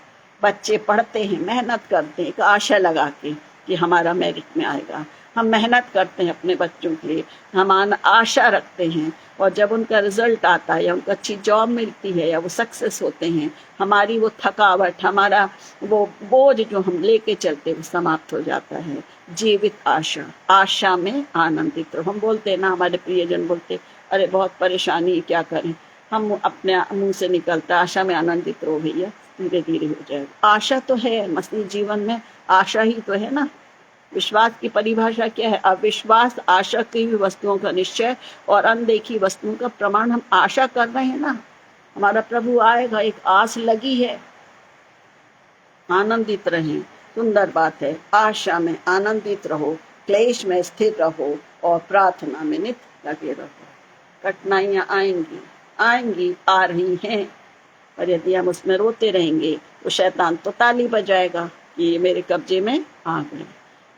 बच्चे पढ़ते हैं, मेहनत करते हैं एक आशा लगा के कि हमारा मेरिट में आएगा, हम मेहनत करते हैं अपने बच्चों के लिए, हम आशा रखते हैं, और जब उनका रिजल्ट आता है या उनको अच्छी जॉब मिलती है या वो सक्सेस होते हैं, हमारी वो थकावट, हमारा वो बोझ जो हम लेके चलते वो समाप्त हो जाता है। जीवित आशा, आशा में आनंदित रहो। हम बोलते हैं ना, हमारे प्रियजन बोलते अरे बहुत परेशानी क्या करें, हम अपने मुंह से निकलता आशा में आनंदित रहो भैया, धीरे धीरे हो जाएगा। आशा तो है मसीह जीवन में, आशा ही तो है ना। विश्वास की परिभाषा क्या है? अविश्वास आशा की हुई वस्तुओं का निश्चय और अनदेखी वस्तुओं का प्रमाण। हम आशा कर रहे हैं ना, हमारा प्रभु आएगा, एक आस लगी है, आनंदित रहें। सुंदर बात है, आशा में आनंदित रहो, क्लेश में स्थिर रहो, और प्रार्थना में नित्य लगे रहो। कठिनाइयां आएंगी, आ रही हैं, और यदि हम उसमें रोते रहेंगे तो शैतान तो ताली बजाएगा कि ये मेरे कब्जे में आ गए।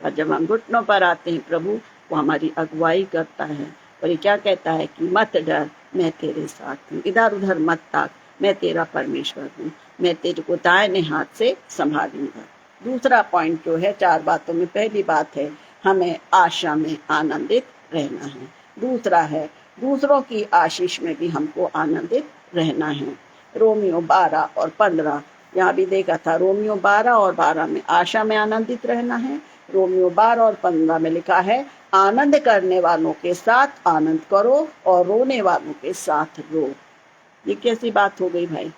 और जब हम घुटनों पर आते हैं, प्रभु वो हमारी अगुवाई करता है, और ये क्या कहता है कि मत डर, मैं तेरे साथ हूँ, इधर उधर मत ताक, मैं तेरा परमेश्वर हूँ, मैं तेरे को दाहिने हाथ से संभालूंगा। दूसरा पॉइंट जो है 4 बातों में, पहली बात है हमें आशा में आनंदित रहना है। दूसरा है दूसरों की आशीष में भी हमको आनंदित रहना है। रोमियो 12 और 15, यहाँ भी देखा था, रोमियो 12 और 12 में आशा में आनंदित रहना है। रोमियो 12 और 15 में लिखा है, आनंद करने वालों के साथ आनंद करो, और रोने वालों के साथ रो। ये कैसी बात हो गई भाई?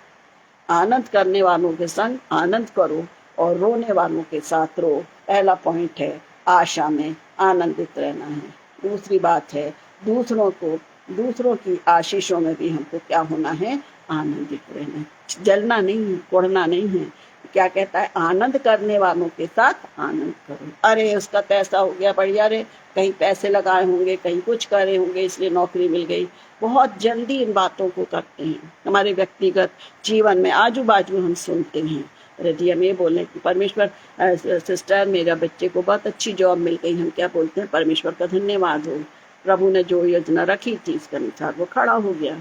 आनंद करने वालों के संग आनंद करो, और रोने वालों के साथ रो। पहला पॉइंट है आशा में आनंदित रहना है। दूसरी बात है दूसरों की आशीषों में भी हमको क्या होना है? आनंदित रहना है। जलना नहीं है, कोढ़ना नहीं है। क्या कहता है? आनंद करने वालों के साथ आनंद करो। अरे उसका कैसा हो गया, बढ़िया रे, कहीं पैसे लगाए होंगे, कहीं कुछ करे होंगे, इसलिए नौकरी मिल गई। बहुत जल्दी इन बातों को करते हैं। हमारे व्यक्तिगत जीवन में आजू बाजू हम सुनते हैं। यदि हम ये बोलें कि परमेश्वर, सिस्टर मेरा बच्चे को बहुत अच्छी जॉब मिल गई, हम क्या बोलते हैं? परमेश्वर का धन्यवाद हो, प्रभु ने जो योजना रखी थी इसके अनुसार वो खड़ा हो गया।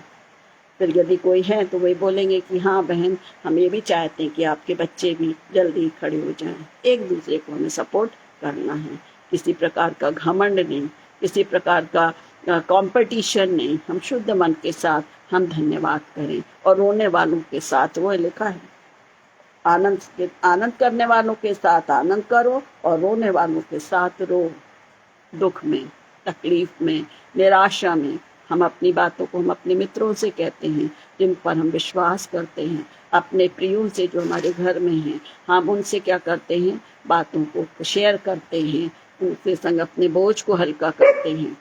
फिर यदि कोई है तो वही बोलेंगे कि हाँ बहन, हम ये भी चाहते हैं कि आपके बच्चे भी जल्दी खड़े हो जाएं। एक दूसरे को हमें सपोर्ट करना है, किसी प्रकार का घमंड नहीं, किसी प्रकार का कंपटीशन नहीं। हम शुद्ध मन के साथ हम धन्यवाद करें, और रोने वालों के साथ, वो लिखा है, आनंद करने वालों के साथ आनंद करो और रोने वालों के साथ रो। दुख में, तकलीफ में, निराशा में हम अपनी बातों को हम अपने मित्रों से कहते हैं जिन पर हम विश्वास करते हैं, अपने प्रियों से जो हमारे घर में हैं, हम उनसे क्या करते हैं, बातों को शेयर करते हैं, उनके संग अपने बोझ को हल्का करते हैं।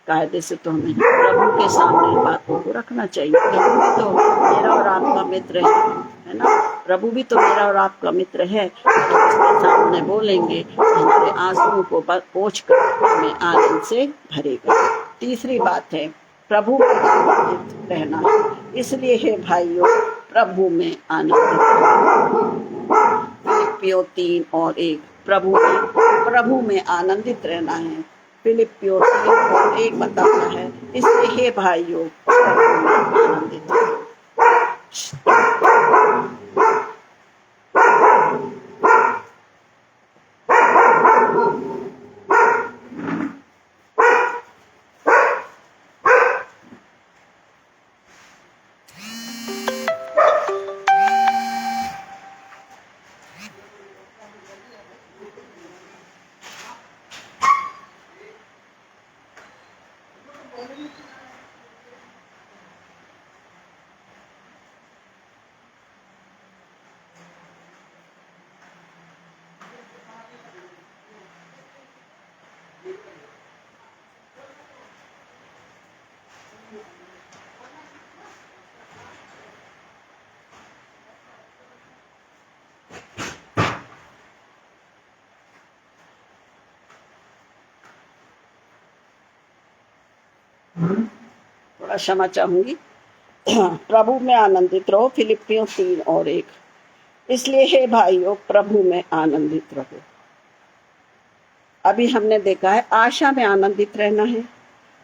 कायदे से तो हमें प्रभु के सामने इन बातों को रखना चाहिए। प्रभु भी तो मेरा और आपका मित्र है ना। प्रभु भी तो मेरा और आपका मित्र है। उसके सामने बोलेंगे, हमारे आंसुओं को पोंछ कर हमें आनंद से भरेगा। तीसरी बात है, प्रभु में आनंदित रहना। इसलिए हे भाइयों, प्रभु में आनंदित रहना। फिलिप्पियों 3:1, प्रभु में आनंदित रहना है। फिलिप्पियों 3:1 बताता है, इसलिए हे भाइयों, प्रभु में आनंदित रहना। थोड़ा क्षमा चाहूंगी। प्रभु में आनंदित रहो। फिलिप्पियों 3:1, इसलिए हे भाइयों, प्रभु में आनंदित रहो। अभी हमने देखा है, आशा में आनंदित रहना है,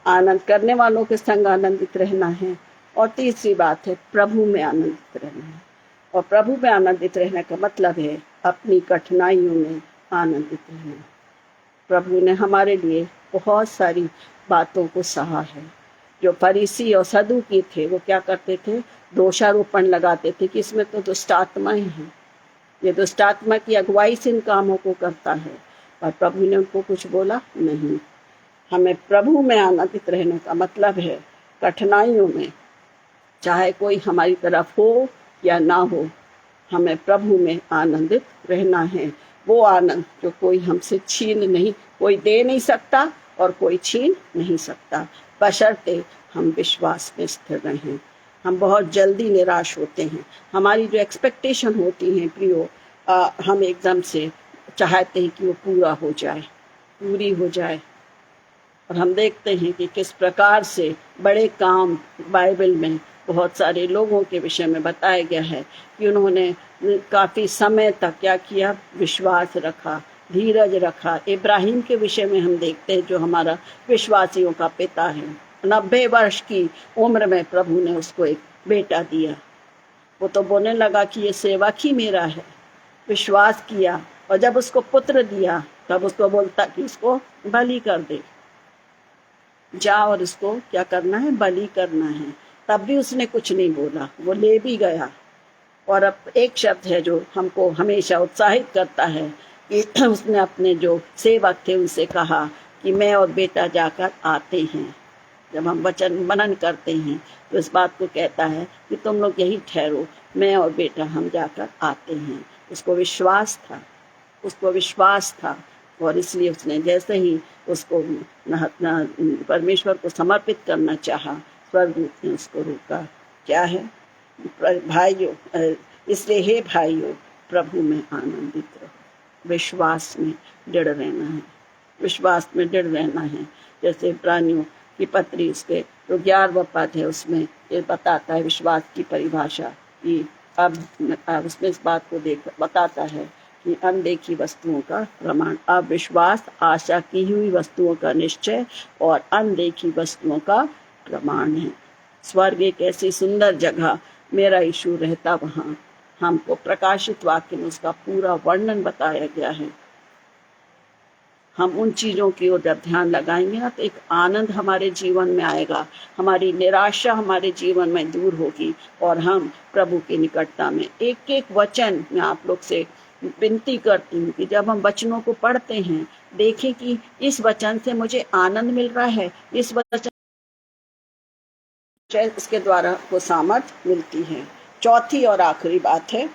आनंद करने वालों के संग आनंदित रहना है, और तीसरी बात है, प्रभु में आनंदित रहना है। और प्रभु में आनंदित रहने का मतलब है अपनी कठिनाइयों में आनंदित रहना। प्रभु ने हमारे लिए बहुत सारी बातों को सहा है। जो फरीसी और सदूकी थे, वो क्या करते थे, दोषारोपण लगाते थे कि इसमें तो दुष्ट आत्माएं हैं, ये दुष्ट आत्मा की अगुवाई से इन कामों को करता है। पर प्रभु ने उनको कुछ बोला नहीं। हमें प्रभु में आनंदित रहने का मतलब है कठिनाइयों में, चाहे कोई हमारी तरफ हो या ना हो, हमें प्रभु में आनंदित रहना है। वो आनंद जो कोई हमसे छीन नहीं, कोई दे नहीं सकता और कोई छीन नहीं सकता, बशर्ते हम विश्वास में स्थिर रहें। हम बहुत जल्दी निराश होते हैं। हमारी जो एक्सपेक्टेशन होती हैं प्रियो, हम एकदम से चाहते हैं कि वो पूरा हो जाए, पूरी हो जाए। और हम देखते हैं कि किस प्रकार से बड़े काम बाइबल में बहुत सारे लोगों के विषय में बताया गया है कि उन्होंने काफ़ी समय तक क्या किया, विश्वास रखा, धीरज रखा। इब्राहिम के विषय में हम देखते हैं, जो हमारा विश्वासियों का पिता है। 90 वर्ष की उम्र में प्रभु ने उसको एक बेटा दिया। वो तो बोलने लगा कि ये सेवक ही मेरा है, विश्वास किया। और जब उसको पुत्र दिया तब उसको बोलता कि इसको बलि कर दे, जा और इसको क्या करना है, बलि करना है। तब भी उसने कुछ नहीं बोला, वो ले भी गया। और अब एक शब्द है जो हमको हमेशा उत्साहित करता है कि उसने अपने जो सेवक थे उनसे कहा कि मैं और बेटा जाकर आते हैं। जब हम वचन मनन करते हैं तो इस बात को कहता है कि तुम लोग यही ठहरो, मैं और बेटा हम जाकर आते हैं। उसको विश्वास था, उसको विश्वास था। और इसलिए उसने जैसे ही उसको परमेश्वर को समर्पित करना चाहा, स्वर्गदूत ने उसको रोका। क्या है, भाइयों, इसलिए हे भाइयों, प्रभु में आनंदित रहो। विश्वास में दृढ़ रहना है, विश्वास में दृढ़ रहना है। जैसे इब्रानियों की पत्री उसके जो 11वां पद है उसमें ये बताता है विश्वास की परिभाषा कि अब उसमें इस बात को बताता है कि अनदेखी वस्तुओं का प्रमाण। अब विश्वास आशा की हुई वस्तुओं का निश्चय और अनदेखी वस्तुओं का प्रमाण है। स्वर्ग एक ऐसी सुंदर जगह, मेरा यीशु रहता वहाँ। हमको प्रकाशित वाक्य में उसका पूरा वर्णन बताया गया है। हम उन चीज़ों की ओर जब ध्यान लगाएंगे ना, तो एक आनंद हमारे जीवन में आएगा, हमारी निराशा हमारे जीवन में दूर होगी और हम प्रभु की निकटता में। एक एक वचन मैं आप लोग से विनती करती हूँ कि जब हम वचनों को पढ़ते हैं, देखें कि इस वचन से मुझे आनंद मिल रहा है, इस वचन इसके द्वारा वो सामर्थ मिलती है। चौथी और आखिरी बात है,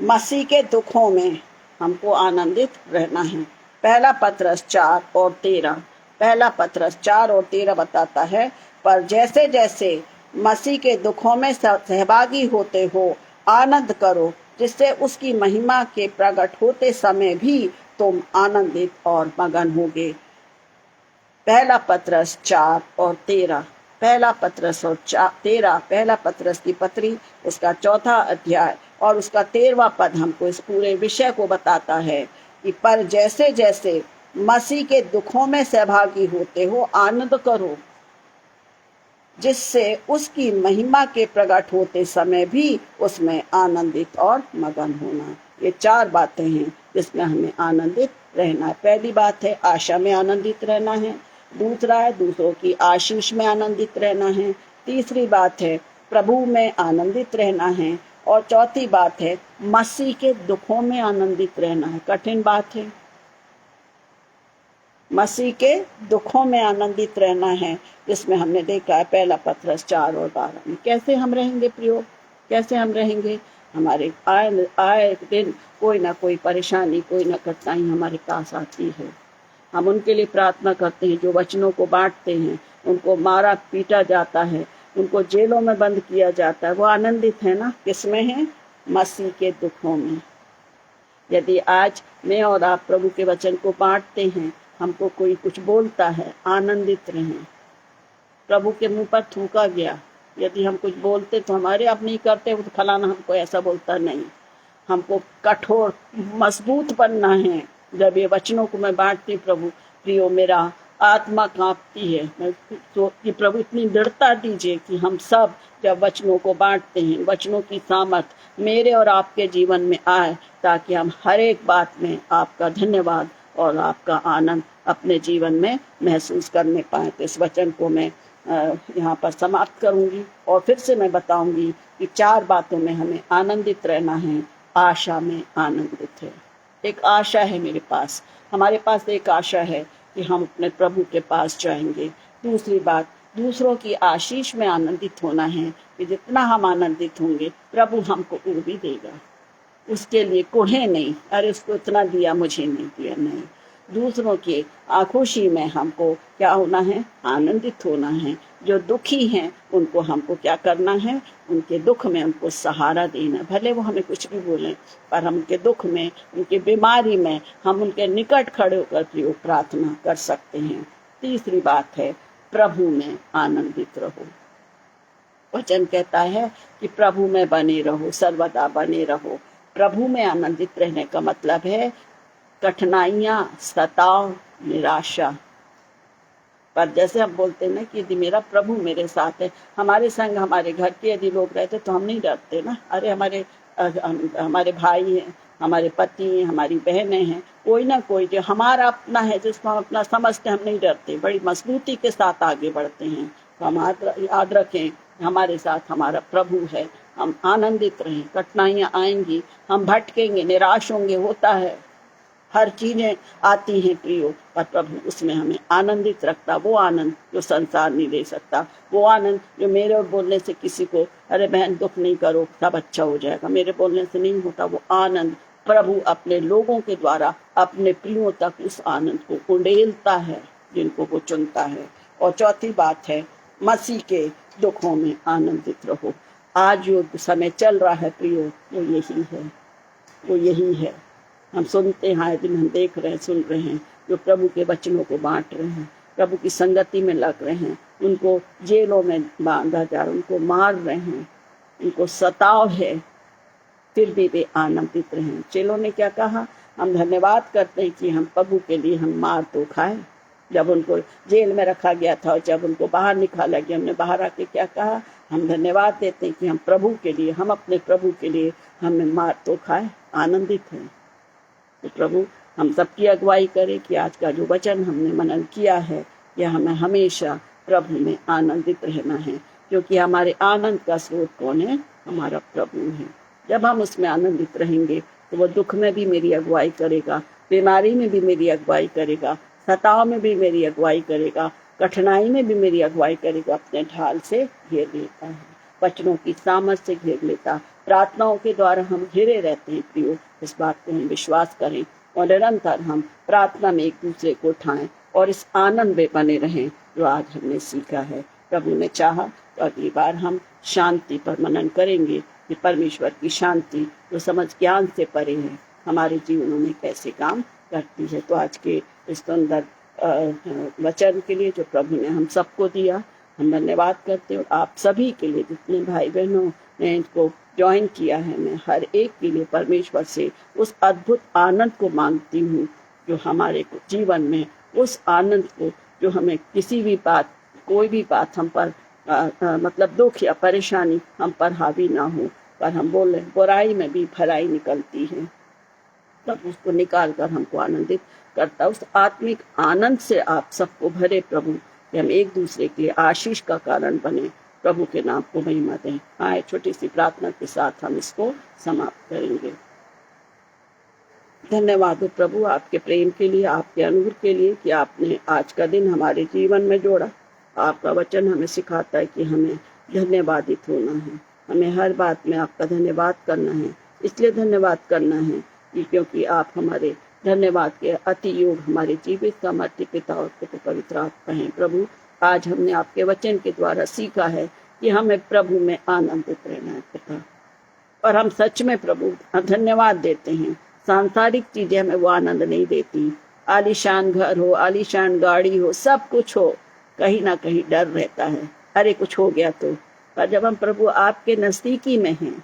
मसीह के दुखों में हमको आनंदित रहना है। पहला पत्रस 4 और 13, पहला पत्रस 4 और 13 बताता है, पर जैसे जैसे मसीह के दुखों में सहभागी होते हो, आनंद करो, जिससे उसकी महिमा के प्रकट होते समय भी तुम आनंदित और मगन होगे। पहला पत्रस 4 और 13, पहला पत्रस और 13, पहला पत्रस की पत्री उसका 4था अध्याय और उसका 13वां पद हमको इस पूरे विषय को बताता है कि पर जैसे जैसे मसीह के दुखों में सहभागी होते हो, आनंद करो, जिससे उसकी महिमा के प्रकट होते समय भी उसमें आनंदित और मगन होना। ये 4 बातें हैं जिसमें हमें आनंदित रहना है। पहली बात है आशा में आनंदित रहना है, दूसरा है दूसरों की आशीष में आनंदित रहना है, तीसरी बात है प्रभु में आनंदित रहना है, और चौथी बात है मसीह के दुखों में आनंदित रहना है। कठिन बात है, मसीह के दुखों में आनंदित रहना है, जिसमें हमने देखा है पहला पत्रस 4 और 12 में। कैसे हम रहेंगे प्रियो, कैसे हम रहेंगे? हमारे आए दिन कोई ना कोई परेशानी, कोई ना कठिनाई हमारे पास आती है। हम उनके लिए प्रार्थना करते हैं जो वचनों को बांटते हैं, उनको मारा पीटा जाता है, उनको जेलों में बंद किया जाता है, वो आनंदित है ना? किसमें है? मसीह के दुखों में। यदि आज मैं और आप प्रभु के वचन को बांटते हैं, हमको कोई कुछ बोलता है, आनंदित रहें। प्रभु के मुंह पर थूका गया, यदि हम कुछ बोलते तो हमारे आप नहीं करते तो फलाना हमको ऐसा बोलता, नहीं। हमको कठोर मजबूत बनना है। जब ये वचनों को मैं बांटती प्रभु, प्रियो मेरा आत्मा कांपती है। मैं तो कि प्रभु इतनी दृढ़ता दीजिए कि हम सब जब वचनों को बांटते हैं, वचनों की सामर्थ मेरे और आपके जीवन में आए, ताकि हम हर एक बात में आपका धन्यवाद और आपका आनंद अपने जीवन में महसूस करने पाए। तो इस वचन को मैं यहाँ पर समाप्त करूँगी और फिर से मैं बताऊँगी कि 4 बातों में हमें आनंदित रहना है। आशा में आनंदित है। एक आशा है मेरे पास, हमारे पास एक आशा है कि हम अपने प्रभु के पास जाएंगे। दूसरी बात, दूसरों की आशीष में आनंदित होना है कि जितना हम आनंदित होंगे प्रभु हमको वो भी देगा। उसके लिए कुढ़े नहीं, अरे उसको इतना दिया मुझे नहीं दिया, नहीं। दूसरों की खुशी में हमको क्या होना है? आनंदित होना है। जो दुखी हैं उनको हमको क्या करना है? उनके दुख में उनको सहारा देना। भले वो हमें कुछ भी बोलें, पर हम उनके दुख में, उनकी बीमारी में हम उनके निकट खड़े होकर प्रयोग प्रार्थना कर सकते हैं। तीसरी बात है प्रभु में आनंदित रहो। वचन कहता है कि प्रभु में बने रहो, सर्वदा बने रहो। प्रभु में आनंदित रहने का मतलब है कठिनाइयां, सताव, निराशा, पर जैसे हम बोलते हैं ना कि यदि मेरा प्रभु मेरे साथ है, हमारे संग हमारे घर के यदि लोग रहते तो हम नहीं डरते ना। अरे हमारे भाई हैं, हमारे पति हैं, हमारी बहनें हैं, कोई ना कोई जो हमारा अपना है, जिसको हम अपना समझते, हम नहीं डरते, बड़ी मजबूती के साथ आगे बढ़ते हैं। तो हम याद रखें हमारे साथ हमारा प्रभु है। हम आनंदित रहें। कठिनाइयाँ आएंगी, हम भटकेंगे, निराश होंगे, होता है, हर चीजें आती हैं प्रियो, पर प्रभु उसमें हमें आनंदित रखता। वो आनंद जो संसार नहीं दे सकता, वो आनंद जो मेरे और बोलने से किसी को, अरे बहन दुख नहीं करो सब अच्छा हो जाएगा, मेरे बोलने से नहीं होता। वो आनंद प्रभु अपने लोगों के द्वारा अपने प्रियों तक उस आनंद को उड़ेलता है जिनको वो चुनता है। और चौथी बात है मसीह के दुखों में आनंदित रहो। आज जो समय चल रहा है प्रियो, वो यही है, वो यही है। हम सुनते हैं, दिन हम देख रहे हैं, सुन रहे हैं, जो प्रभु के वचनों को बांट रहे हैं, प्रभु की संगति में लग रहे हैं, उनको जेलों में बांधा जा रहा है, उनको मार रहे हैं, उनको सताव है, फिर भी वे आनंदित रहें। चेलों ने क्या कहा? हम धन्यवाद करते हैं कि हम प्रभु के लिए हम मार तो खाए, जब उनको जेल में रखा गया था और जब उनको बाहर निकाला गया, हमने बाहर आके क्या कहा? हम धन्यवाद देते हैं कि हम प्रभु के लिए, हम अपने प्रभु के लिए हमें मार तो खाए, आनंदित हैं। तो प्रभु हम सबकी अगुवाई करे कि आज का जो वचन हमने मनन किया है, यह हमें हमेशा प्रभु में आनंदित रहना है, क्योंकि हमारे आनंद का स्रोत कौन है? हमारा प्रभु है। जब हम उसमें आनंदित रहेंगे तो वो दुख में भी मेरी अगुवाई करेगा, बीमारी में भी मेरी अगुवाई करेगा, सताव में भी मेरी अगुवाई करेगा, कठिनाई में भी मेरी अगुवाई करेगा। अपने ढाल से घेर लेता है, वचनों की सामर्थ से घेर लेता, प्रार्थनाओं के द्वारा हम घिरे रहते हैं। प्रियो, इस बात को हम विश्वास करें और निरंतर हम प्रार्थना में एक दूसरे को उठाएं और इस आनंद में बने रहें जो आज हमने सीखा है। प्रभु ने चाहा तो अगली बार हम शांति पर मनन करेंगे कि परमेश्वर की शांति जो समझ ज्ञान से परे है हमारे जीवनों में कैसे काम करती है। तो आज के इस सुंदर वचन के लिए जो प्रभु ने हम सबको दिया, हम धन्यवाद करते हैं। और आप सभी के लिए, जितने भाई बहनों ने इनको ज्वाइन किया है, मैं हर एक के लिए परमेश्वर से उस अद्भुत आनंद को मांगती हूँ जो हमारे जीवन में, उस आनंद को जो हमें किसी भी बात, कोई भी बात हम पर मतलब दुख या परेशानी हम पर हावी ना हो, पर हम बोले बुराई में भी भलाई निकलती है, तब उसको निकाल कर हमको आनंदित करता। उस आत्मिक आनंद से आप सबको भरे प्रभु, कि हम एक दूसरे के लिए आशीष का कारण बने। प्रभु के नाम को महिमा दें। आए छोटी सी प्रार्थना के साथ हम इसको समाप्त करेंगे। धन्यवाद हो प्रभु आपके प्रेम के लिए, आपके अनुग्रह के लिए कि आपने आज का दिन हमारे जीवन में जोड़ा। आपका वचन हमें सिखाता है कि हमें धन्यवादित होना है, हमें हर बात में आपका धन्यवाद करना है। इसलिए धन्यवाद करना है कि क्योंकि आप हमारे धन्यवाद के अति योग हमारे जीवित समर्थी पिता और पुत्र पवित्र आत्मा हैं। प्रभु आज हमने आपके वचन के द्वारा सीखा है कि हमें प्रभु में आनंदित रहना है पिता, और हम सच में प्रभु धन्यवाद देते हैं। सांसारिक चीजें हमें वो आनंद नहीं देती, आलीशान घर हो, आलीशान गाड़ी हो, सब कुछ हो, कहीं ना कहीं डर रहता है, अरे कुछ हो गया तो। पर जब हम प्रभु आपके नजदीकी में हैं,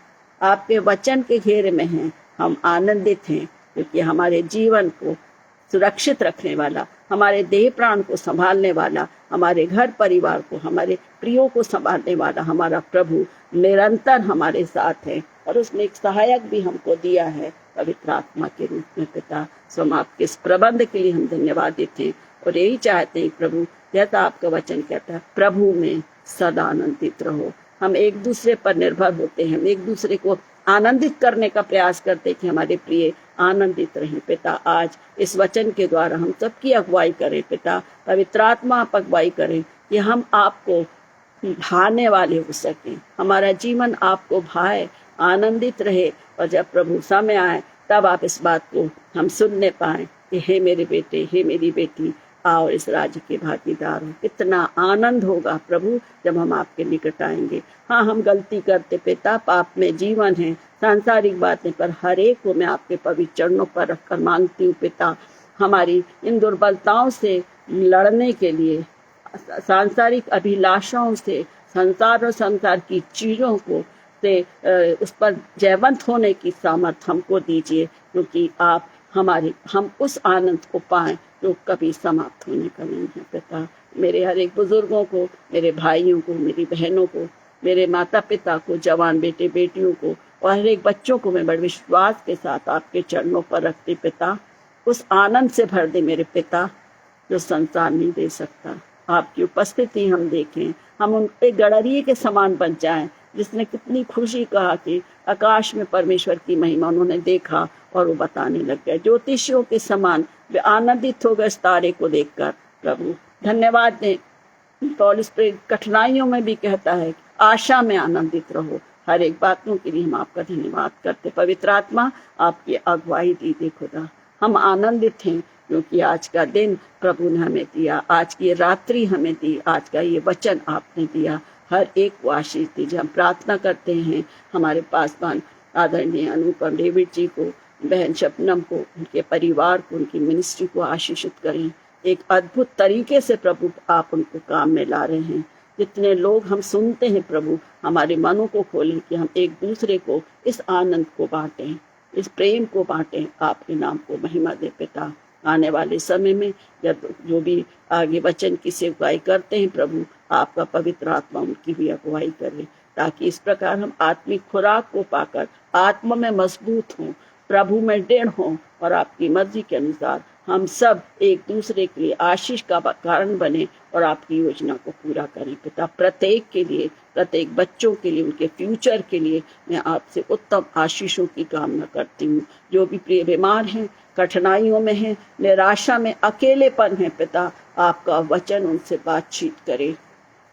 आपके वचन के घेरे में हैं, हम आनंदित हैं, क्योंकि हमारे जीवन को सुरक्षित रखने वाला, हमारे देह प्राण को संभालने वाला, हमारे घर परिवार को, हमारे प्रियों को संभालने वाला हमारा प्रभु निरंतर हमारे साथ है। और उसने एक सहायक भी हमको दिया है पवित्र आत्मा के रूप में पिता। सो हम आपके इस प्रबंध के लिए हम धन्यवाद देते हैं और यही चाहते हैं प्रभु, जैसा आपका वचन कहता है, प्रभु में सदा आनंदित रहो। हम एक दूसरे पर निर्भर होते हैं, हम एक दूसरे को आनंदित करने का प्रयास करते हैं कि हमारे प्रिय आनंदित रहें पिता। आज इस वचन के द्वारा हम सबकी अगुवाई करें पिता, पवित्र आत्मा आप अगुवाई करें कि हम आपको भाने वाले हो सकें, हमारा जीवन आपको भाए, आनंदित रहे। और जब प्रभु समय आए तब आप इस बात को हम सुनने पाए कि हे मेरे बेटे, हे मेरी बेटी, आओ इस राज्य के भागीदार हो। कितना आनंद होगा प्रभु जब हम आपके निकट आएंगे। हाँ, हम गलती करते पिता, पाप में जीवन है, सांसारिक बातें, पर हर एक को मैं आपके पवित्र चरणों पर रखकर मांगती हूँ पिता, हमारी इन दुर्बलताओं से लड़ने के लिए, सांसारिक अभिलाषाओं से, संसार और संसार की चीजों को से उस पर जयवंत होने की सामर्थ हमको दीजिए, क्योंकि आप हम उस आनंद को पाएं जो कभी समाप्त होने का नहीं है पिता। मेरे हर एक बुजुर्गों को, मेरे भाइयों को, मेरी बहनों को, मेरे माता पिता को, जवान बेटे बेटियों को और हर एक बच्चों को मैं बड़े विश्वास के साथ आपके चरणों पर रखती पिता। उस आनंद से भर दे मेरे पिता जो संसार नहीं दे सकता। आपकी उपस्थिति हम देखें, हम उन एक गडरिये के समान बन जाएं जिसने कितनी खुशी कहा कि आकाश में परमेश्वर की महिमा उन्होंने देखा और वो बताने लग गए। ज्योतिषियों के समान वे आनंदित हो गए इस तारे को देखकर। प्रभु धन्यवाद दें। पौलुस कठिनाइयों में भी कहता है आशा में आनंदित रहो। हर एक बातों के लिए हम आपका धन्यवाद करते। पवित्र आत्मा आपकी अगुवाई दी खुदा, हम आनंदित हैं क्योंकि आज का दिन प्रभु ने हमें दिया, आज की रात्रि हमें दी, आज का ये वचन आपने दिया। हर एक को आशीष दीजिए। हम प्रार्थना करते हैं हमारे पासवान आदरणीय अनुपम डेविड जी को, बहन शबनम को, उनके परिवार को, उनकी मिनिस्ट्री को आशीषित करें। एक अद्भुत तरीके से प्रभु आप उनको काम में ला रहे हैं। जितने लोग हम सुनते हैं प्रभु, हमारे मनों को खोलें कि हम एक दूसरे को इस आनंद को बांटें, इस प्रेम को बांटें। आपके नाम को महिमा दे पिता, आने वाले समय में जब जो भी आगे वचन की सेवकाई करते हैं प्रभु, आपका पवित्र आत्मा उनकी भी अगुवाई करे, ताकि इस प्रकार हम आत्मिक खुराक को पाकर आत्मा में मजबूत हों, प्रभु में दृढ़ हों और आपकी मर्जी के अनुसार हम सब एक दूसरे के लिए आशीष का कारण बने और आपकी योजना को पूरा करें। पिता, प्रत्येक के लिए, प्रत्येक बच्चों के लिए, उनके फ्यूचर के लिए मैं आपसे उत्तम आशीषों की कामना करती हूँ। जो भी प्रिय बीमार हैं, कठिनाइयों में हैं, निराशा में, अकेलेपन है, पिता आपका वचन उनसे बातचीत करे,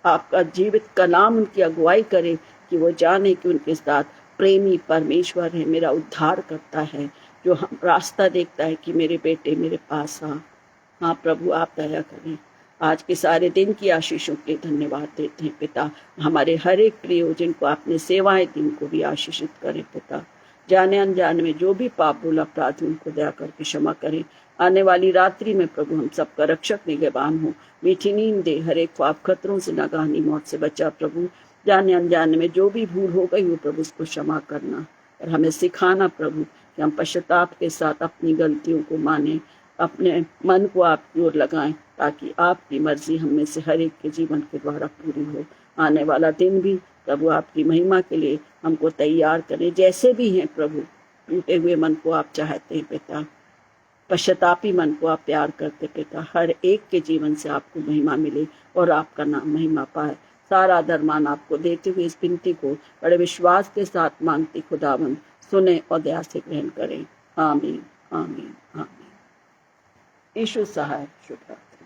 आपका जीवित कलाम उनकी अगुवाई करे कि वो जाने कि उनके साथ प्रेमी परमेश्वर है, मेरा उद्धार करता है, जो हम रास्ता देखता है कि मेरे बेटे मेरे पास आ। हाँ प्रभु, आप दया करें। आज के सारे दिन की आशीषों के धन्यवाद देते हैं पिता। हमारे हर एक प्रियोजन को आपने सेवाएं दी, उनको भी आशीषित करें पिता। जाने अनजाने में जो भी पाप भूल अपराध उनको दया करके क्षमा करें। आने वाली रात्रि में प्रभु हम सबका रक्षक निगहबान हो, मीठी नींद दे, हर एक ख्वाब खतरों से, नागानी मौत से बचा प्रभु। जाने अनजाने में जो भी भूल हो गई हो प्रभु, उसको क्षमा करना और हमें सिखाना प्रभु कि हम पश्चाताप के साथ अपनी गलतियों को माने, अपने मन को आपकी ओर लगाएं, ताकि आपकी मर्जी हम में से हर एक के जीवन के द्वारा पूरी हो। आने वाला दिन भी प्रभु आपकी महिमा के लिए हमको तैयार करें, जैसे भी हैं प्रभु। टूटे हुए मन को आप चाहते हैं पिता, पश्चातापी मन को आप प्यार करते पिता। हर एक के जीवन से आपको महिमा मिले और आपका नाम महिमा पाए। सारा आदर आपको देते हुए इस विनती को बड़े विश्वास के साथ मांगती खुदावंद सुने और दया से ग्रहण करें। आमीन, आमीन, आमीन। यीशु सहाय। शुभ रात्रि।